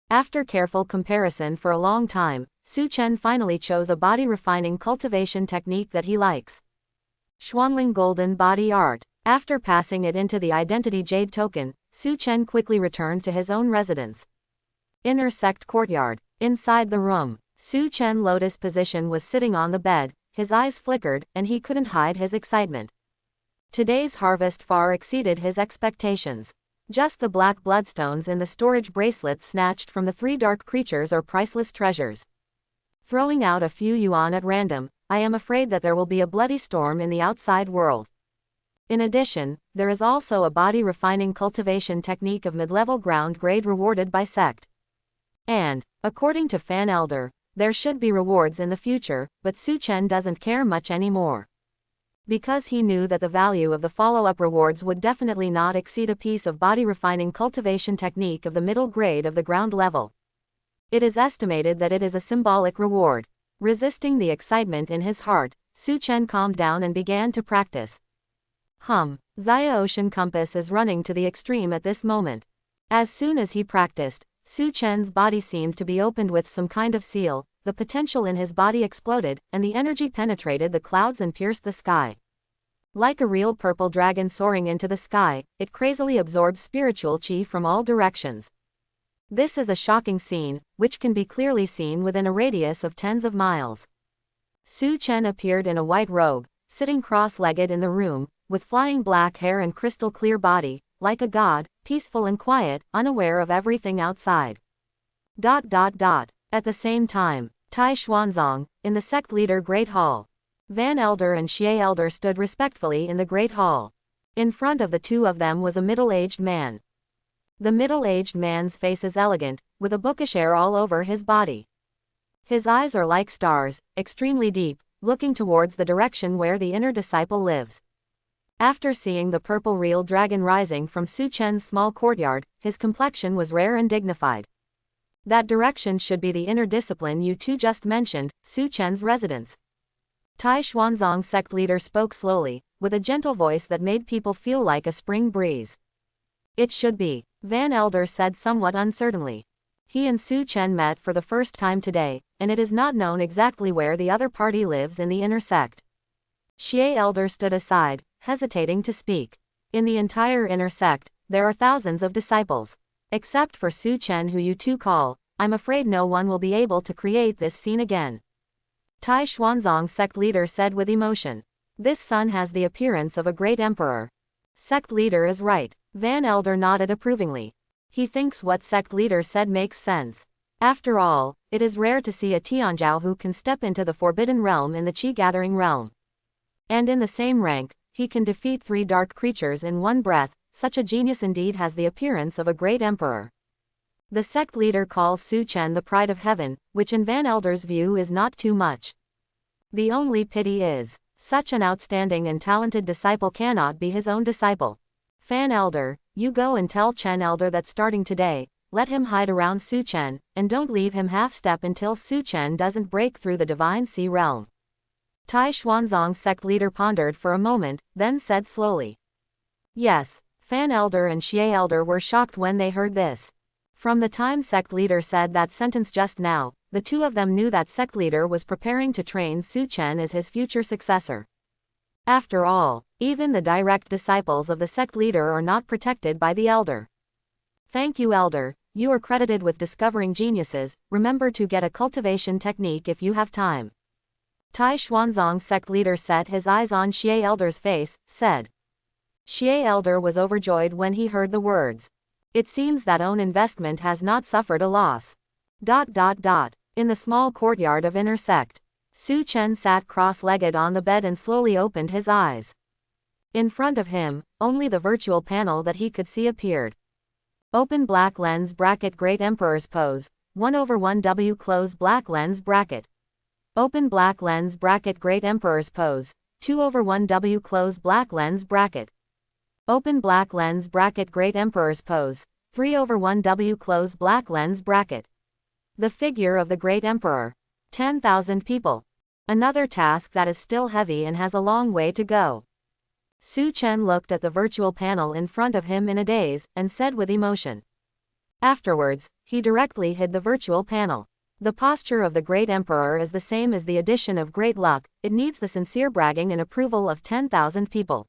After careful comparison for a long time, Su Chen finally chose a body-refining cultivation technique that he likes. Xuanling Golden Body Art. After passing it into the Identity Jade token, Su Chen quickly returned to his own residence. Inner Sect Courtyard. Inside the room, Su Chen lotus position was sitting on the bed, his eyes flickered, and he couldn't hide his excitement. Today's harvest far exceeded his expectations. Just the black bloodstones in the storage bracelets snatched from the 3 dark creatures are priceless treasures. Throwing out a few yuan at random, I am afraid that there will be a bloody storm in the outside world. In addition, there is also a body-refining cultivation technique of mid-level ground grade rewarded by sect. And, according to Fan Elder, there should be rewards in the future, but Su Chen doesn't care much anymore. Because he knew that the value of the follow-up rewards would definitely not exceed a piece of body-refining cultivation technique of the middle grade of the ground level. It is estimated that it is a symbolic reward. Resisting the excitement in his heart, Su Chen calmed down and began to practice. Xia Ocean Compass is running to the extreme at this moment. As soon as he practiced, Su Chen's body seemed to be opened with some kind of seal, the potential in his body exploded, and the energy penetrated the clouds and pierced the sky. Like a real purple dragon soaring into the sky, it crazily absorbs spiritual chi from all directions. This is a shocking scene, which can be clearly seen within a radius of tens of miles. Su Chen appeared in a white robe, sitting cross-legged in the room, with flying black hair and crystal clear body, like a god, peaceful and quiet, unaware of everything outside. At the same time, Tai Xuanzong, in the sect leader Great Hall. Van Elder and Xie Elder stood respectfully in the Great Hall. In front of the two of them was a middle-aged man. The middle-aged man's face is elegant, with a bookish air all over his body. His eyes are like stars, extremely deep, looking towards the direction where the inner disciple lives. After seeing the purple real dragon rising from Su Chen's small courtyard, his complexion was rare and dignified. That direction should be the inner discipline you two just mentioned, Su Chen's residence. Tai Xuanzong sect leader spoke slowly, with a gentle voice that made people feel like a spring breeze. It should be, Van Elder said somewhat uncertainly. He and Su Chen met for the first time today, and it is not known exactly where the other party lives in the inner sect. Xie Elder stood aside, hesitating to speak. In the entire inner sect, there are thousands of disciples. Except for Su Chen, who you two call, I'm afraid no one will be able to create this scene again. Tai Xuanzong sect leader said with emotion. This son has the appearance of a great emperor. Sect leader is right. Van Elder nodded approvingly. He thinks what sect leader said makes sense. After all, it is rare to see a Tianzhao who can step into the forbidden realm in the Qi-gathering realm. And in the same rank, he can defeat 3 dark creatures in one breath. Such a genius indeed has the appearance of a great emperor. The sect leader calls Su Chen the pride of heaven, which in Van Elder's view is not too much. The only pity is, such an outstanding and talented disciple cannot be his own disciple. Fan Elder, you go and tell Chen Elder that starting today, let him hide around Su Chen, and don't leave him half-step until Su Chen doesn't break through the Divine Sea realm. Tai Xuanzong sect leader pondered for a moment, then said slowly. Yes. Fan Elder and Xie Elder were shocked when they heard this. From the time sect leader said that sentence just now, the two of them knew that sect leader was preparing to train Su Chen as his future successor. After all, even the direct disciples of the sect leader are not protected by the elder. Thank you, Elder, you are credited with discovering geniuses. Remember to get a cultivation technique if you have time. Tai Xuanzong sect leader set his eyes on Xie Elder's face, said. Xie Elder was overjoyed when he heard the words. It seems that own investment has not suffered a loss. In the small courtyard of inner sect, Su Chen sat cross-legged on the bed and slowly opened his eyes. In front of him, only the virtual panel that he could see appeared. Open black lens bracket Great Emperor's pose, 1/1 W close black lens bracket. Open black lens bracket Great Emperor's pose. 2/1 close black lens bracket. Open black lens bracket Great Emperor's pose. 3/1 close black lens bracket. The figure of the Great Emperor. 10,000 people. Another task that is still heavy and has a long way to go. Su Chen looked at the virtual panel in front of him in a daze, and said with emotion. Afterwards, he directly hid the virtual panel. The posture of the Great Emperor is the same as the addition of great luck, it needs the sincere bragging and approval of 10,000 people.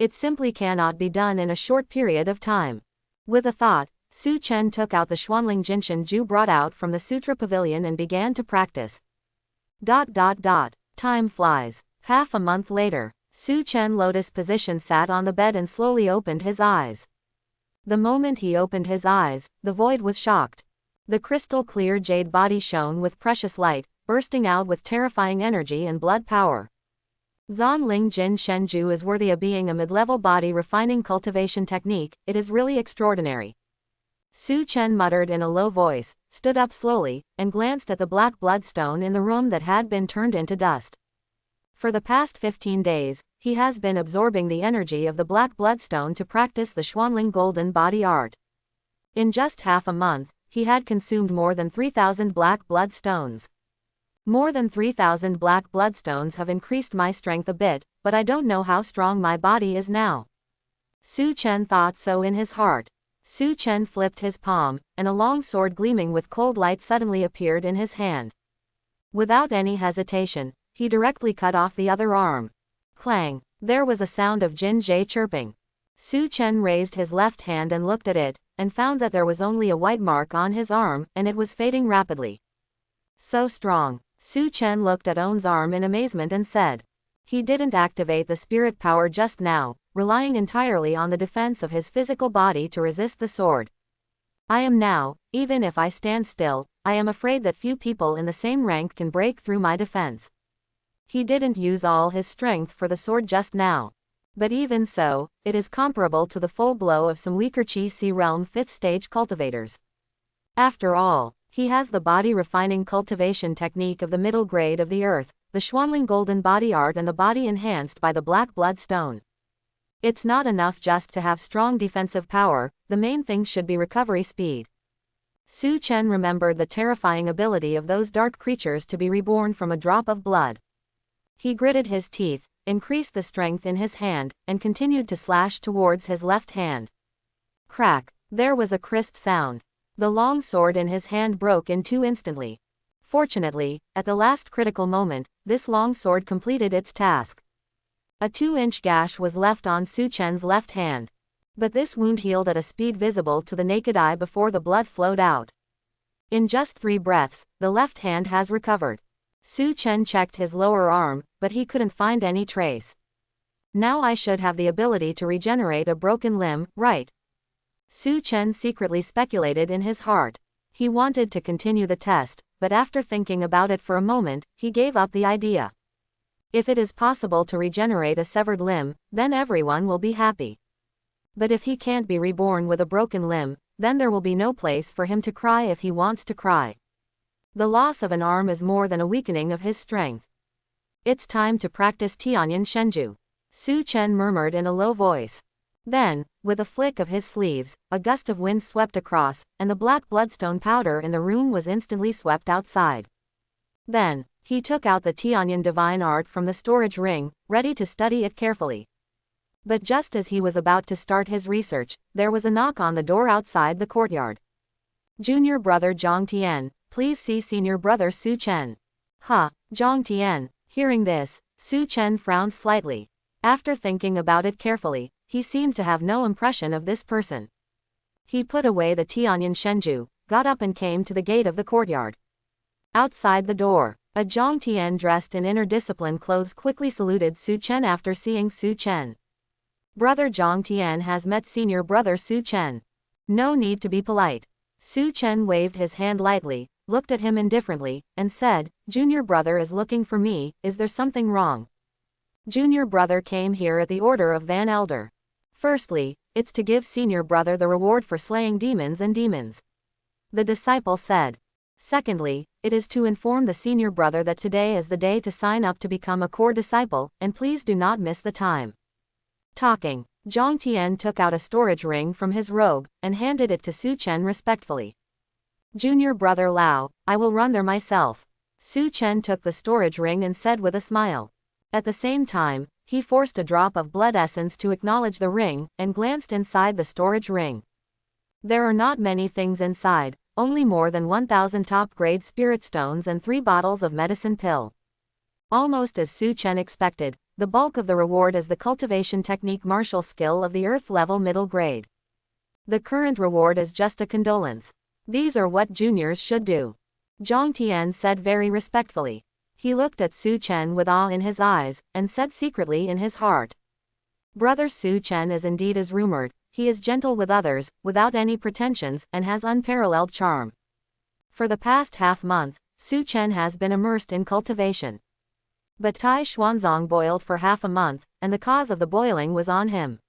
It simply cannot be done in a short period of time. With a thought, Su Chen took out the Xuanling Jinshan Ju brought out from the Sutra Pavilion and began to practice. Time flies. Half a month later, Su Chen lotus position sat on the bed and slowly opened his eyes. The moment he opened his eyes, the void was shocked. The crystal clear jade body shone with precious light, bursting out with terrifying energy and blood power. Xuanling Jin Shenju is worthy of being a mid-level body refining cultivation technique, it is really extraordinary. Su Chen muttered in a low voice, stood up slowly, and glanced at the black bloodstone in the room that had been turned into dust. For the past 15 days, he has been absorbing the energy of the black bloodstone to practice the Xuanling golden body art. In just half a month, he had consumed more than 3,000 black bloodstones. More than 3,000 black bloodstones have increased my strength a bit, but I don't know how strong my body is now. Su Chen thought so in his heart. Su Chen flipped his palm, and a long sword gleaming with cold light suddenly appeared in his hand. Without any hesitation, he directly cut off the other arm. Clang! There was a sound of Jin Jie chirping. Su Chen raised his left hand and looked at it, and found that there was only a white mark on his arm, and it was fading rapidly. So strong. Su Chen looked at On's arm in amazement and said. He didn't activate the spirit power just now, relying entirely on the defense of his physical body to resist the sword. I am now, even if I stand still, I am afraid that few people in the same rank can break through my defense. He didn't use all his strength for the sword just now. But even so, it is comparable to the full blow of some weaker Qi Si realm 5th stage cultivators. After all, he has the body refining cultivation technique of the middle grade of the earth, the Xuanling golden body art and the body enhanced by the black blood stone. It's not enough just to have strong defensive power, the main thing should be recovery speed. Su Chen remembered the terrifying ability of those dark creatures to be reborn from a drop of blood. He gritted his teeth, increased the strength in his hand, and continued to slash towards his left hand. Crack! There was a crisp sound. The long sword in his hand broke in two instantly. Fortunately, at the last critical moment, this long sword completed its task. A 2-inch gash was left on Su Chen's left hand. But this wound healed at a speed visible to the naked eye before the blood flowed out. In just 3 breaths, the left hand has recovered. Su Chen checked his lower arm, but he couldn't find any trace. Now I should have the ability to regenerate a broken limb, right? Su Chen secretly speculated in his heart. He wanted to continue the test, but after thinking about it for a moment, he gave up the idea. If it is possible to regenerate a severed limb, then everyone will be happy. But if he can't be reborn with a broken limb, then there will be no place for him to cry if he wants to cry. The loss of an arm is more than a weakening of his strength. It's time to practice Tianyan Shenju, Su Chen murmured in a low voice. Then, with a flick of his sleeves, a gust of wind swept across, and the black bloodstone powder in the room was instantly swept outside. Then, he took out the Tianyan divine art from the storage ring, ready to study it carefully. But just as he was about to start his research, there was a knock on the door outside the courtyard. Junior brother Zhang Tian, please see senior brother Su Chen. Zhang Tian. Hearing this, Su Chen frowned slightly. After thinking about it carefully, he seemed to have no impression of this person. He put away the Tianyan Shenju, got up and came to the gate of the courtyard. Outside the door, a Zhang Tian dressed in inner discipline clothes quickly saluted Su Chen after seeing Su Chen. Brother Zhang Tian has met senior brother Su Chen. No need to be polite. Su Chen waved his hand lightly, looked at him indifferently, and said, Junior brother is looking for me, is there something wrong? Junior brother came here at the order of Van Elder. Firstly, it's to give senior brother the reward for slaying demons and demons. The disciple said. Secondly, it is to inform the senior brother that today is the day to sign up to become a core disciple, and please do not miss the time. Talking, Zhang Tian took out a storage ring from his robe, and handed it to Su Chen respectfully. Junior brother Lao, I will run there myself. Su Chen took the storage ring and said with a smile. At the same time, he forced a drop of blood essence to acknowledge the ring, and glanced inside the storage ring. There are not many things inside, only more than 1,000 top-grade spirit stones and 3 bottles of medicine pill. Almost as Su Chen expected, the bulk of the reward is the cultivation technique martial skill of the earth level middle grade. The current reward is just a condolence. These are what juniors should do. Zhang Tian said very respectfully. He looked at Su Chen with awe in his eyes, and said secretly in his heart. Brother Su Chen is indeed as rumored. He is gentle with others, without any pretensions, and has unparalleled charm. For the past half-month, Su Chen has been immersed in cultivation. But Tai Xuanzong boiled for half a month, and the cause of the boiling was on him.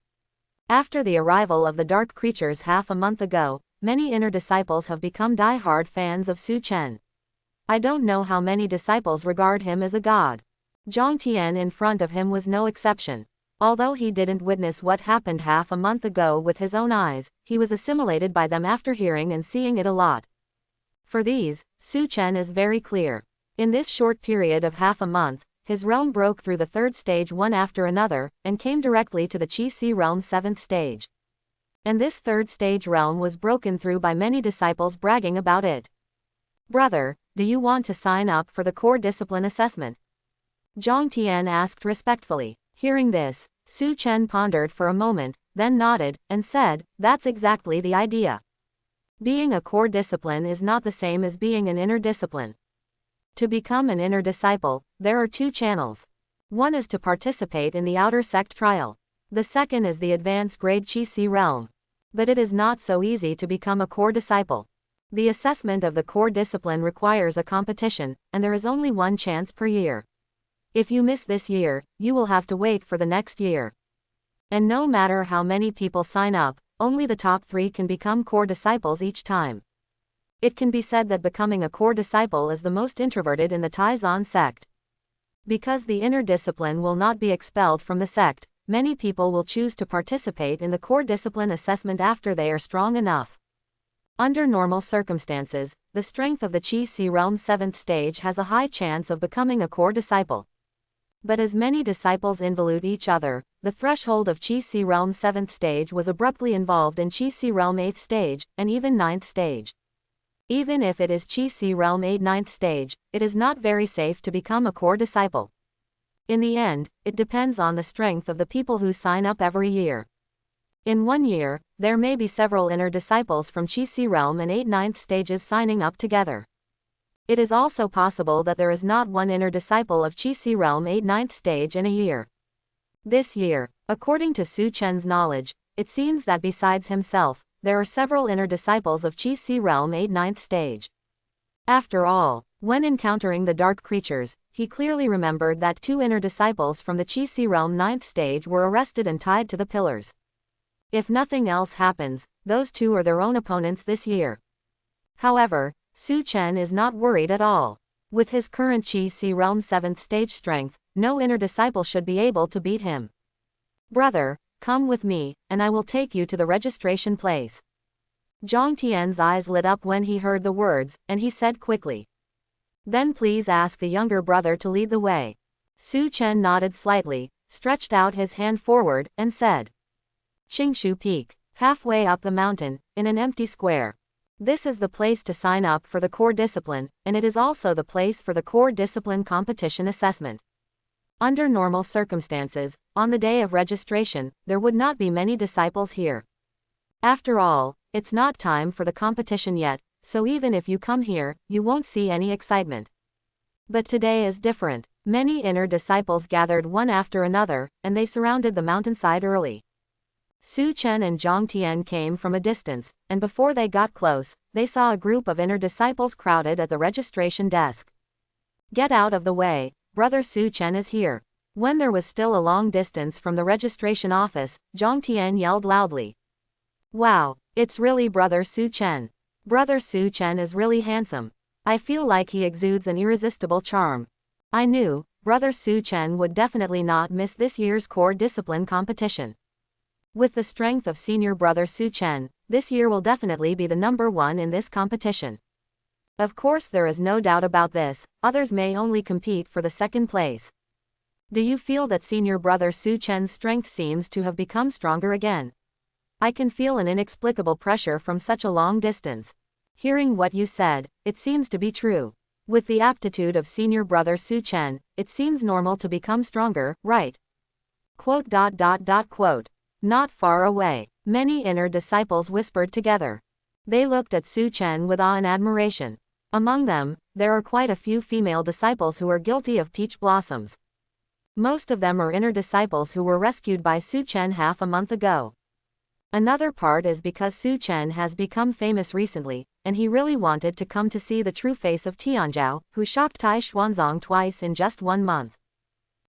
After the arrival of the dark creatures half a month ago, many inner disciples have become die-hard fans of Su Chen. I don't know how many disciples regard him as a god. Zhang Tian in front of him was no exception. Although he didn't witness what happened half a month ago with his own eyes, he was assimilated by them after hearing and seeing it a lot. For these, Su Chen is very clear. In this short period of half a month, his realm broke through the 3rd stage one after another, and came directly to the Qi realm 7th stage. And this 3rd stage realm was broken through by many disciples bragging about it. Brother, do you want to sign up for the core discipline assessment? Zhang Tian asked respectfully. Hearing this, Su Chen pondered for a moment, then nodded, and said, that's exactly the idea. Being a core discipline is not the same as being an inner discipline. To become an inner disciple, there are 2 channels. One is to participate in the outer sect trial. The second is the advanced grade Qi realm. But it is not so easy to become a core disciple. The assessment of the core discipline requires a competition, and there is only 1 chance per year. If you miss this year, you will have to wait for the next year. And no matter how many people sign up, only the top 3 can become core disciples each time. It can be said that becoming a core disciple is the most introverted in the Taizan sect. Because the inner discipline will not be expelled from the sect, many people will choose to participate in the core discipline assessment after they are strong enough. Under normal circumstances, the strength of the Qi realm 7th stage has a high chance of becoming a core disciple. But as many disciples involute each other, the threshold of Qi realm 7th stage was abruptly involved in Qi realm 8th stage, and even 9th stage. Even if it is Qi realm 8 9th stage, it is not very safe to become a core disciple. In the end, it depends on the strength of the people who sign up every year. In 1 year, there may be several inner disciples from Qi realm and 8 9th stages signing up together. It is also possible that there is not one inner disciple of Qi realm 8 9th stage in a year. This year, according to Su Chen's knowledge, it seems that besides himself, there are several inner disciples of Qi realm 8 9th stage. After all, when encountering the dark creatures, he clearly remembered that 2 inner disciples from the Qi realm 9th stage were arrested and tied to the pillars. If nothing else happens, those 2 are their own opponents this year. However, Su Chen is not worried at all. With his current Qi realm 7th stage strength, no inner disciple should be able to beat him. Brother, come with me, and I will take you to the registration place. Zhang Tian's eyes lit up when he heard the words, and he said quickly. Then please ask the younger brother to lead the way. Su Chen nodded slightly, stretched out his hand forward, and said. Qingshu Peak, halfway up the mountain, in an empty square. This is the place to sign up for the core discipline, and it is also the place for the core discipline competition assessment. Under normal circumstances, on the day of registration, there would not be many disciples here. After all, it's not time for the competition yet, so even if you come here, you won't see any excitement. But today is different. Many inner disciples gathered one after another, and they surrounded the mountainside early. Su Chen and Zhang Tian came from a distance, and before they got close, they saw a group of inner disciples crowded at the registration desk. Get out of the way, brother Su Chen is here. When there was still a long distance from the registration office, Zhang Tian yelled loudly. Wow, it's really brother Su Chen. Brother Su Chen is really handsome. I feel like he exudes an irresistible charm. I knew Brother Su Chen would definitely not miss this year's core discipline competition. With the strength of senior brother Su Chen, this year will definitely be the number one in this competition. Of course, there is no doubt about this, others may only compete for the second place. Do you feel that senior brother Su Chen's strength seems to have become stronger again? I can feel an inexplicable pressure from such a long distance. Hearing what you said, it seems to be true. With the aptitude of senior brother Su Chen, it seems normal to become stronger, right? Quote. Not far away, many inner disciples whispered together. They looked at Su Chen with awe and admiration. Among them, there are quite a few female disciples who are guilty of peach blossoms. Most of them are inner disciples who were rescued by Su Chen half a month ago. Another part is because Su Chen has become famous recently, and he really wanted to come to see the true face of Tianzhao, who shocked Tai Xuanzong twice in just 1 month.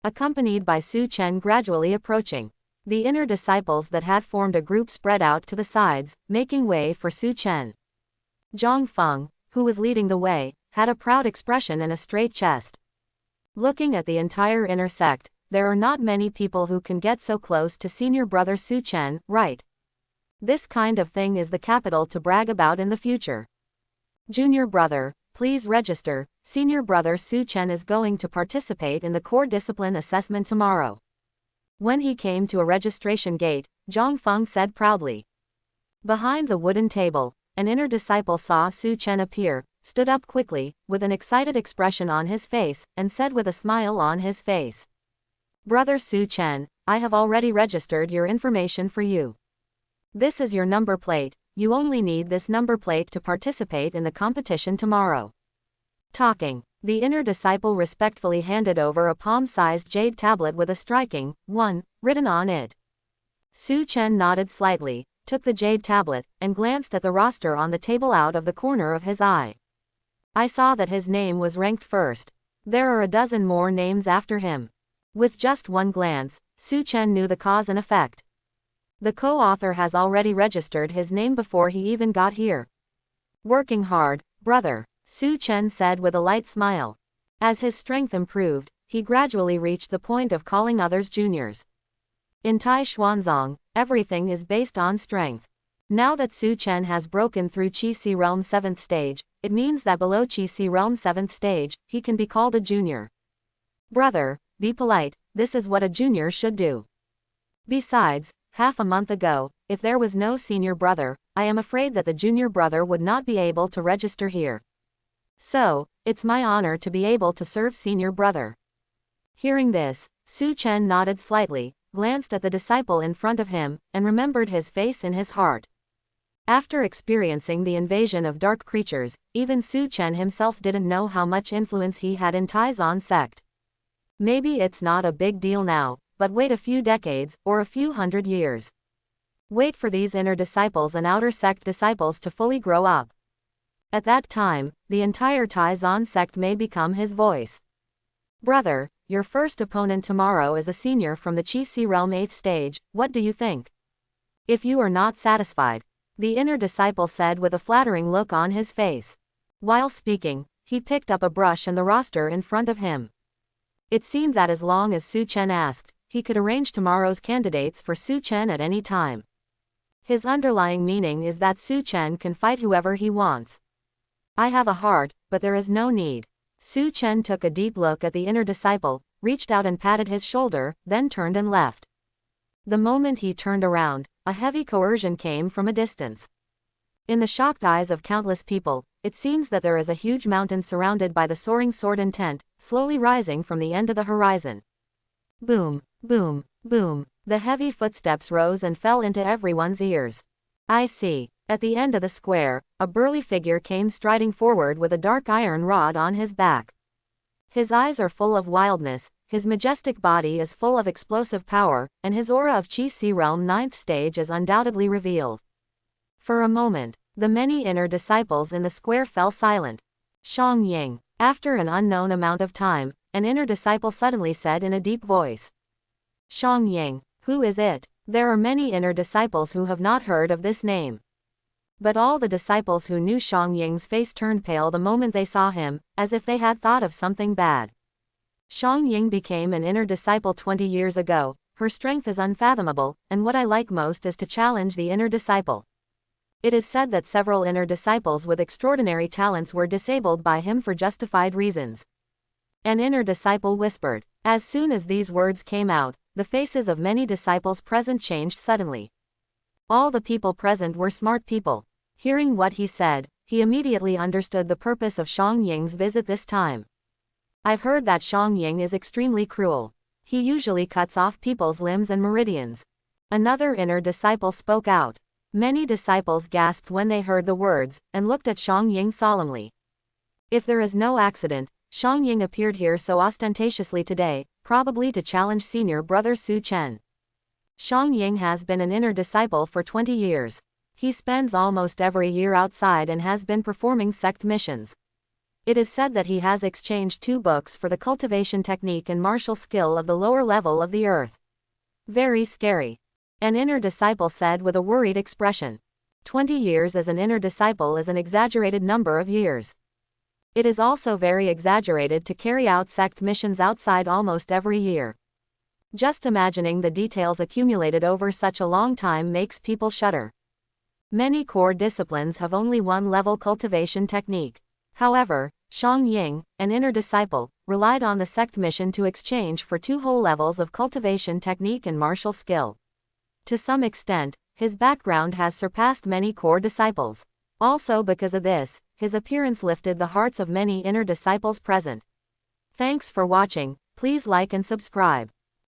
Accompanied by Su Chen gradually approaching, the inner disciples that had formed a group spread out to the sides, making way for Su Chen. Zhang Feng, who was leading the way, had a proud expression and a straight chest. Looking at the entire inner sect, there are not many people who can get so close to senior brother Su Chen, right? This kind of thing is the capital to brag about in the future. Junior brother, please register. Senior brother Su Chen is going to participate in the core discipline assessment tomorrow. When he came to a registration gate, Zhang Feng said proudly. Behind the wooden table, an inner disciple saw Su Chen appear, stood up quickly, with an excited expression on his face, and said with a smile on his face. Brother Su Chen, I have already registered your information for you. This is your number plate, you only need this number plate to participate in the competition tomorrow. Talking, the inner disciple respectfully handed over a palm-sized jade tablet with a striking 1 written on it. Su Chen nodded slightly, took the jade tablet, and glanced at the roster on the table out of the corner of his eye. I saw that his name was ranked first. There are a dozen more names after him. With just one glance, Su Chen knew the cause and effect. The co-author has already registered his name before he even got here. Working hard, brother, Su Chen said with a light smile. As his strength improved, he gradually reached the point of calling others juniors. In Tai Xuanzong, everything is based on strength. Now that Su Chen has broken through Qi Si Realm 7th stage, it means that below Qi Si Realm 7th stage, he can be called a junior. Brother, be polite, this is what a junior should do. Besides, half a month ago, if there was no senior brother, I am afraid that the junior brother would not be able to register here. So, it's my honor to be able to serve senior brother. Hearing this, Su Chen nodded slightly, glanced at the disciple in front of him, and remembered his face in his heart. After experiencing the invasion of dark creatures, even Su Chen himself didn't know how much influence he had in Taizan sect. Maybe it's not a big deal now, but wait a few decades, or a few hundred years. Wait for these inner disciples and outer sect disciples to fully grow up. At that time, the entire Taizan sect may become his voice. Brother, your first opponent tomorrow is a senior from the Qi Si Realm 8th stage, what do you think? If you are not satisfied, the inner disciple said with a flattering look on his face. While speaking, he picked up a brush and the roster in front of him. It seemed that as long as Su Chen asked, he could arrange tomorrow's candidates for Su Chen at any time. His underlying meaning is that Su Chen can fight whoever he wants. I have a heart, but there is no need. Su Chen took a deep look at the inner disciple, reached out and patted his shoulder, then turned and left. The moment he turned around, a heavy coercion came from a distance. In the shocked eyes of countless people, it seems that there is a huge mountain surrounded by the soaring sword and tent, slowly rising from the end of the horizon. Boom, boom, boom. The heavy footsteps rose and fell into everyone's ears. I see. At the end of the square, a burly figure came striding forward with a dark iron rod on his back. His eyes are full of wildness, his majestic body is full of explosive power, and his aura of Qi Si Realm 9th stage is undoubtedly revealed. For a moment, the many inner disciples in the square fell silent. Shang Ying. After an unknown amount of time, an inner disciple suddenly said in a deep voice. Shang Ying, who is it? There are many inner disciples who have not heard of this name. But all the disciples who knew Xiang Ying's face turned pale the moment they saw him, as if they had thought of something bad. Xiang Ying became an inner disciple 20 years ago. Her strength is unfathomable, and what I like most is to challenge the inner disciple. It is said that several inner disciples with extraordinary talents were disabled by him for justified reasons. An inner disciple whispered. As soon as these words came out, the faces of many disciples present changed suddenly. All the people present were smart people. Hearing what he said, he immediately understood the purpose of Xiang Ying's visit this time. I've heard that Xiang Ying is extremely cruel. He usually cuts off people's limbs and meridians. Another inner disciple spoke out. Many disciples gasped when they heard the words, and looked at Xiang Ying solemnly. If there is no accident, Xiang Ying appeared here so ostentatiously today, probably to challenge senior brother Su Chen. Xiang Ying has been an inner disciple for 20 years. He spends almost every year outside and has been performing sect missions. It is said that he has exchanged 2 books for the cultivation technique and martial skill of the lower level of the earth. Very scary. An inner disciple said with a worried expression. 20 years as an inner disciple is an exaggerated number of years. It is also very exaggerated to carry out sect missions outside almost every year. Just imagining the details accumulated over such a long time makes people shudder. Many core disciplines have only one level cultivation technique. However, Xiang Ying, an inner disciple, relied on the sect mission to exchange for 2 whole levels of cultivation technique and martial skill. To some extent, his background has surpassed many core disciples. Also because of this, his appearance lifted the hearts of many inner disciples present. Thanks for watching. Please like and subscribe.